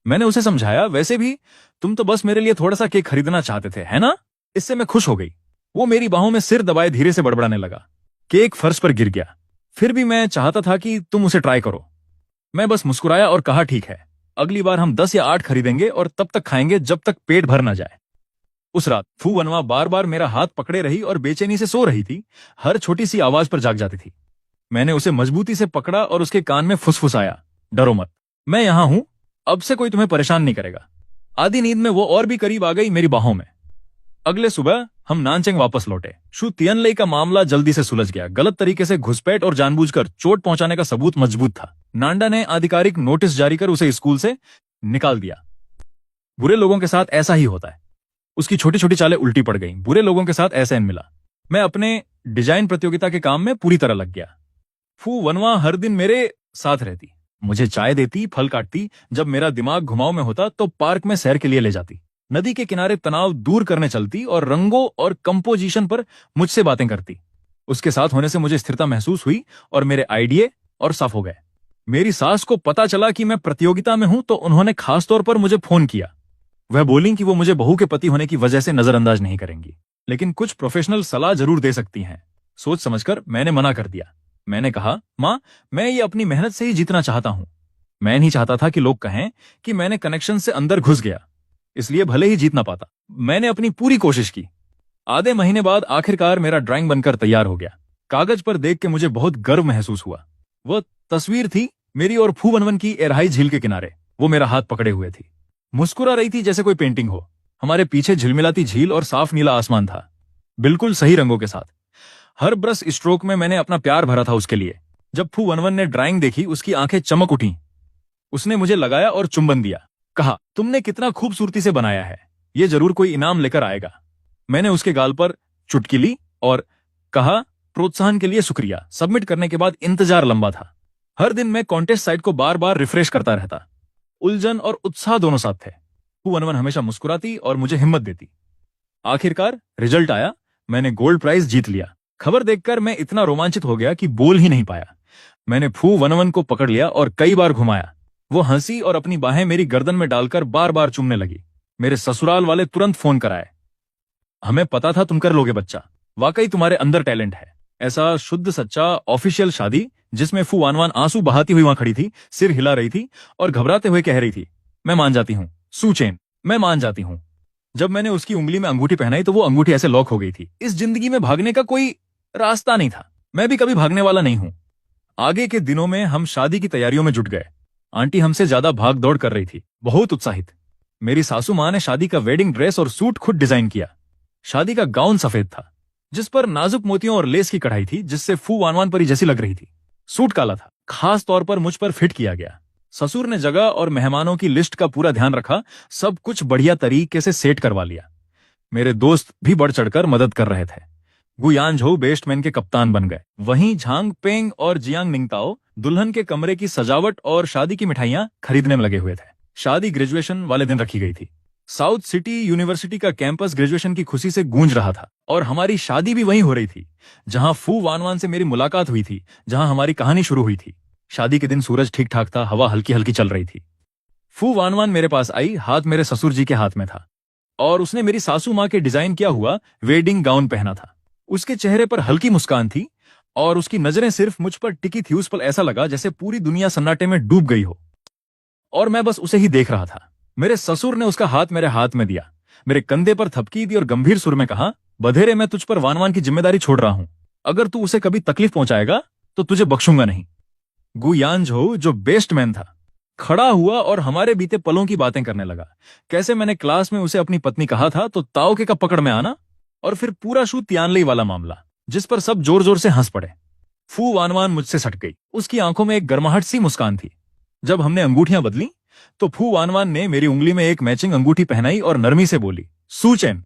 मैंने उसे समझाया, वैसे भी तुम तो बस मेरे लिए थोड़ा सा केक खरीदना चाहते थे, है ना? इससे मैं खुश हो गई। वो मेरी बाहों में सिर दबाए धीरे से बड़बड़ाने लगा। केक फर्श पर गिर गया। फिर भी मैं चाहता था कि तुम उसे ट्राई करो। मैं बस मुस्कुराया और कहा, ठीक है, अगली बार हम 10 या 8 खरीदेंगे और तब तक खाएंगे जब तक पेट भर ना जाए। उस रात फू वनवा बार बार मेरा हाथ पकड़े रही और बेचैनी से सो रही थी। हर छोटी सी आवाज पर जाग जाती थी। मैंने उसे मजबूती से पकड़ा और उसके कान में फुसफुसाया, डरो मत, मैं यहां हूं, अब से कोई तुम्हें परेशान नहीं करेगा। आधी नींद में वो और भी करीब आ गई मेरी बाहों में। अगले सुबह हम नानचेंग वापस लौटे। शु तियनलई का मामला जल्दी से सुलझ गया। गलत तरीके से घुसपैठ और जानबूझकर चोट पहुंचाने का सबूत मजबूत था। नांडा ने आधिकारिक नोटिस जारी कर उसे स्कूल से निकाल दिया। बुरे लोगों के साथ ऐसा ही होता है। उसकी छोटी छोटी चालें उल्टी पड़ गईं। बुरे लोगों के साथ ऐसा इन मिला। मैं अपने डिजाइन प्रतियोगिता के काम में पूरी तरह लग गया। फू वनवा हर दिन मेरे साथ रहती, मुझे चाय देती, फल काटती। जब मेरा दिमाग घुमाव में होता तो पार्क में सैर के लिए ले जाती। नदी के किनारे तनाव दूर करने चलती और रंगों और कंपोजिशन पर मुझसे बातें करती। उसके साथ होने से मुझे स्थिरता महसूस हुई और मेरे आइडिये और साफ हो गए। मेरी सास को पता चला कि मैं प्रतियोगिता में हूं तो उन्होंने खास तौर पर मुझे फोन किया। वह बोली कि वो मुझे बहू के पति होने की वजह से नजरअंदाज नहीं करेंगी, लेकिन कुछ प्रोफेशनल सलाह जरूर दे सकती हैं। सोच समझकर मैंने मना कर दिया। मैंने कहा, मां, मैं ये अपनी मेहनत से ही जीतना चाहता हूं। मैं नहीं चाहता था कि लोग कहें कि मैंने कनेक्शन से अंदर घुस गया, इसलिए भले ही जीत ना पाता। मैंने अपनी पूरी कोशिश की। आधे महीने बाद आखिरकार मेरा ड्राइंग बनकर तैयार हो गया। कागज पर देख के मुझे बहुत गर्व महसूस हुआ। वह तस्वीर थी मेरी और फू वनवन की एरहाई झील के किनारे। वो मेरा हाथ पकड़े हुए थी, मुस्कुरा रही थी जैसे कोई पेंटिंग हो। हमारे पीछे झिलमिलाती झील और साफ नीला आसमान था, बिल्कुल सही रंगों के साथ। हर ब्रश स्ट्रोक में मैंने अपना प्यार भरा था उसके लिए। जब फू वनवन ने ड्राइंग देखी, उसकी आंखें चमक उठी। उसने मुझे लगाया और चुंबन दिया। कहा, तुमने कितना खूबसूरती से बनाया है, ये जरूर कोई इनाम लेकर आएगा। मैंने उसके गाल पर चुटकी ली और कहा, प्रोत्साहन के लिए शुक्रिया। सबमिट करने के बाद इंतजार लंबा था। हर दिन मैं कॉन्टेस्ट साइट को बार बार रिफ्रेश करता रहता। उलझन और उत्साह दोनों साथ थे। फू वनवन हमेशा मुस्कुराती और मुझे हिम्मत देती। आखिरकार रिजल्ट आया। मैंने गोल्ड प्राइज जीत लिया। खबर देखकर मैं इतना रोमांचित हो गया कि बोल ही नहीं पाया। मैंने फू वनवन को पकड़ लिया और कई बार घुमाया। वो हंसी और अपनी बाहें मेरी गर्दन में डालकर बार बार चूमने लगी। मेरे ससुराल वाले तुरंत फोन कराए। हमें पता था तुम कर लोगे बच्चा, वाकई तुम्हारे अंदर टैलेंट है। ऐसा शुद्ध सच्चा ऑफिशियल शादी जिसमें फू वानवान आंसू बहाती हुई वहां खड़ी थी, सिर हिला रही थी और घबराते हुए कह रही थी, मैं मान जाती हूँ सुचेन, मैं मान जाती हूँ। जब मैंने उसकी उंगली में अंगूठी पहनाई तो वो अंगूठी ऐसे लॉक हो गई थी। इस जिंदगी में भागने का कोई रास्ता नहीं था। मैं भी कभी भागने वाला नहीं हूं। आगे के दिनों में हम शादी की तैयारियों में जुट गए। आंटी हमसे ज्यादा भाग दौड़ कर रही थी, बहुत उत्साहित। मेरी सासू मां ने शादी का वेडिंग ड्रेस और सूट खुद डिजाइन किया। शादी का गाउन सफेद था, जिस पर नाजुक मोतियों और लेस की कढ़ाई थी, जिससे फू वानवान परी जैसी लग रही थी। सूट काला था, खास तौर पर मुझ पर फिट किया गया। ससुर ने जगह और मेहमानों की लिस्ट का पूरा ध्यान रखा। सब कुछ बढ़िया तरीके से सेट करवा लिया। मेरे दोस्त भी बढ़ चढ़कर मदद कर रहे थे। गुयान झो बेस्टमैन के कप्तान बन गए। वहीं झांग पेंग और जियांग निंगताओ दुल्हन के कमरे की सजावट और शादी की मिठाइयां खरीदने में लगे हुए थे। शादी ग्रेजुएशन वाले दिन रखी गई थी। साउथ सिटी यूनिवर्सिटी का कैंपस ग्रेजुएशन की खुशी से गूंज रहा था और हमारी शादी भी वहीं हो रही थी, जहां फू वानवान से मेरी मुलाकात हुई थी, जहां हमारी कहानी शुरू हुई थी। शादी के दिन सूरज ठीक ठाक था, हवा हल्की हल्की चल रही थी। फू वानवान मेरे पास आई, हाथ मेरे ससुर जी के हाथ में था और उसने मेरी सासू मां के डिजाइन किया हुआ वेडिंग गाउन पहना था। उसके चेहरे पर हल्की मुस्कान थी और उसकी नजरें सिर्फ मुझ पर टिकी थी। उस पर ऐसा लगा जैसे पूरी दुनिया सन्नाटे में डूब गई हो और मैं बस उसे ही देख रहा था। मेरे ससुर ने उसका हाथ मेरे हाथ में दिया, मेरे कंधे पर थपकी दी और गंभीर सुर में कहा, बधेरे, मैं तुझ पर वानवान की जिम्मेदारी छोड़ रहा हूं। अगर तू उसे कभी तकलीफ पहुंचाएगा तो तुझे बख्शूंगा नहीं। गुयान झो, जो बेस्टमैन था, खड़ा हुआ और हमारे बीते पलों की बातें करने लगा। कैसे मैंने क्लास में उसे अपनी पत्नी कहा था तो ताओके का पकड़ में आना, और फिर पूरा शू तियानलई वाला मामला, जिस पर सब जोर जोर से हंस पड़े। फू वानवान मुझसे सट गई। उसकी आंखों में एक गर्माहट सी मुस्कान थी। जब हमने अंगूठियां बदली तो फू वानवान ने मेरी उंगली में एक मैचिंग अंगूठी पहनाई और नरमी से बोली, सुचेन,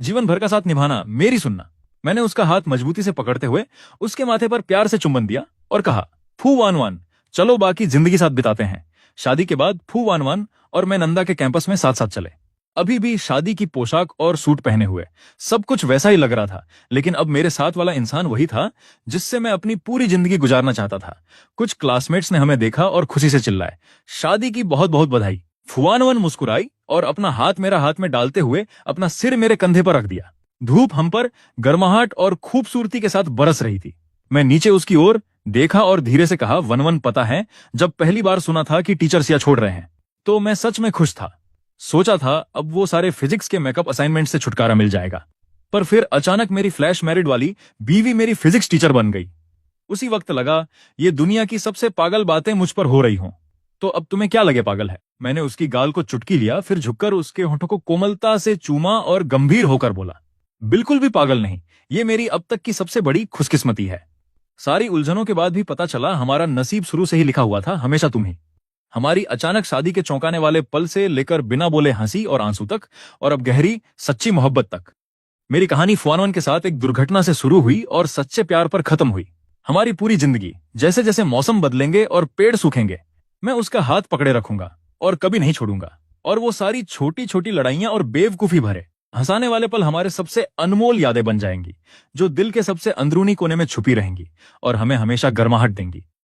जीवन भर का साथ निभाना, मेरी सुनना। मैंने उसका हाथ मजबूती से पकड़ते हुए उसके माथे पर प्यार से चुंबन दिया और कहा, फू वान वान, चलो बाकी जिंदगी साथ बिताते हैं। शादी के बाद फू वान वान और मैं नंदा के कैंपस में साथ साथ चले। अभी भी शादी की पोशाक और सूट पहने हुए सब कुछ वैसा ही लग रहा था, लेकिन अब मेरे साथ वाला इंसान वही था जिससे मैं अपनी पूरी जिंदगी गुजारना चाहता था। कुछ क्लासमेट्स ने हमें देखा और खुशी से चिल्लाए, शादी की बहुत बहुत बधाई। फुआनवन मुस्कुराई और अपना हाथ मेरा हाथ में डालते हुए अपना सिर मेरे कंधे पर रख दिया। धूप हम पर गर्माहट और खूबसूरती के साथ बरस रही थी। मैं नीचे उसकी ओर देखा और धीरे से कहा, वन वन, पता है जब पहली बार सुना था कि टीचर्स यह छोड़ रहे हैं तो मैं सच में खुश था। सोचा था अब वो सारे फिजिक्स के मेकअप असाइनमेंट से छुटकारा मिल जाएगा। पर फिर अचानक मेरी फ्लैश मैरिड वाली बीवी मेरी फिजिक्स टीचर बन गई। उसी वक्त लगा ये दुनिया की सबसे पागल बातें मुझ पर हो रही हों। तो अब तुम्हें क्या लगे पागल है? मैंने उसकी गाल को चुटकी लिया, फिर झुककर उसके होठों को कोमलता से चूमा और गंभीर होकर बोला, बिल्कुल भी पागल नहीं, ये मेरी अब तक की सबसे बड़ी खुशकिस्मती है। सारी उलझनों के बाद भी पता चला हमारा नसीब शुरू से ही लिखा हुआ था, हमेशा तुम ही। हमारी अचानक शादी के चौंकाने वाले पल से लेकर बिना बोले हंसी और आंसू तक, और अब गहरी सच्ची मोहब्बत तक। मेरी कहानी फुआनवन के साथ एक दुर्घटना से शुरू हुई और सच्चे प्यार पर खत्म हुई। हमारी पूरी जिंदगी जैसे जैसे मौसम बदलेंगे और पेड़ सूखेंगे, मैं उसका हाथ पकड़े रखूंगा और कभी नहीं छोड़ूंगा। और वो सारी छोटी छोटी लड़ाइयां और बेवकूफी भरे हंसाने वाले पल हमारे सबसे अनमोल यादें बन जाएंगी, जो दिल के सबसे अंदरूनी कोने में छुपी रहेंगी और हमें हमेशा गर्माहट देंगी।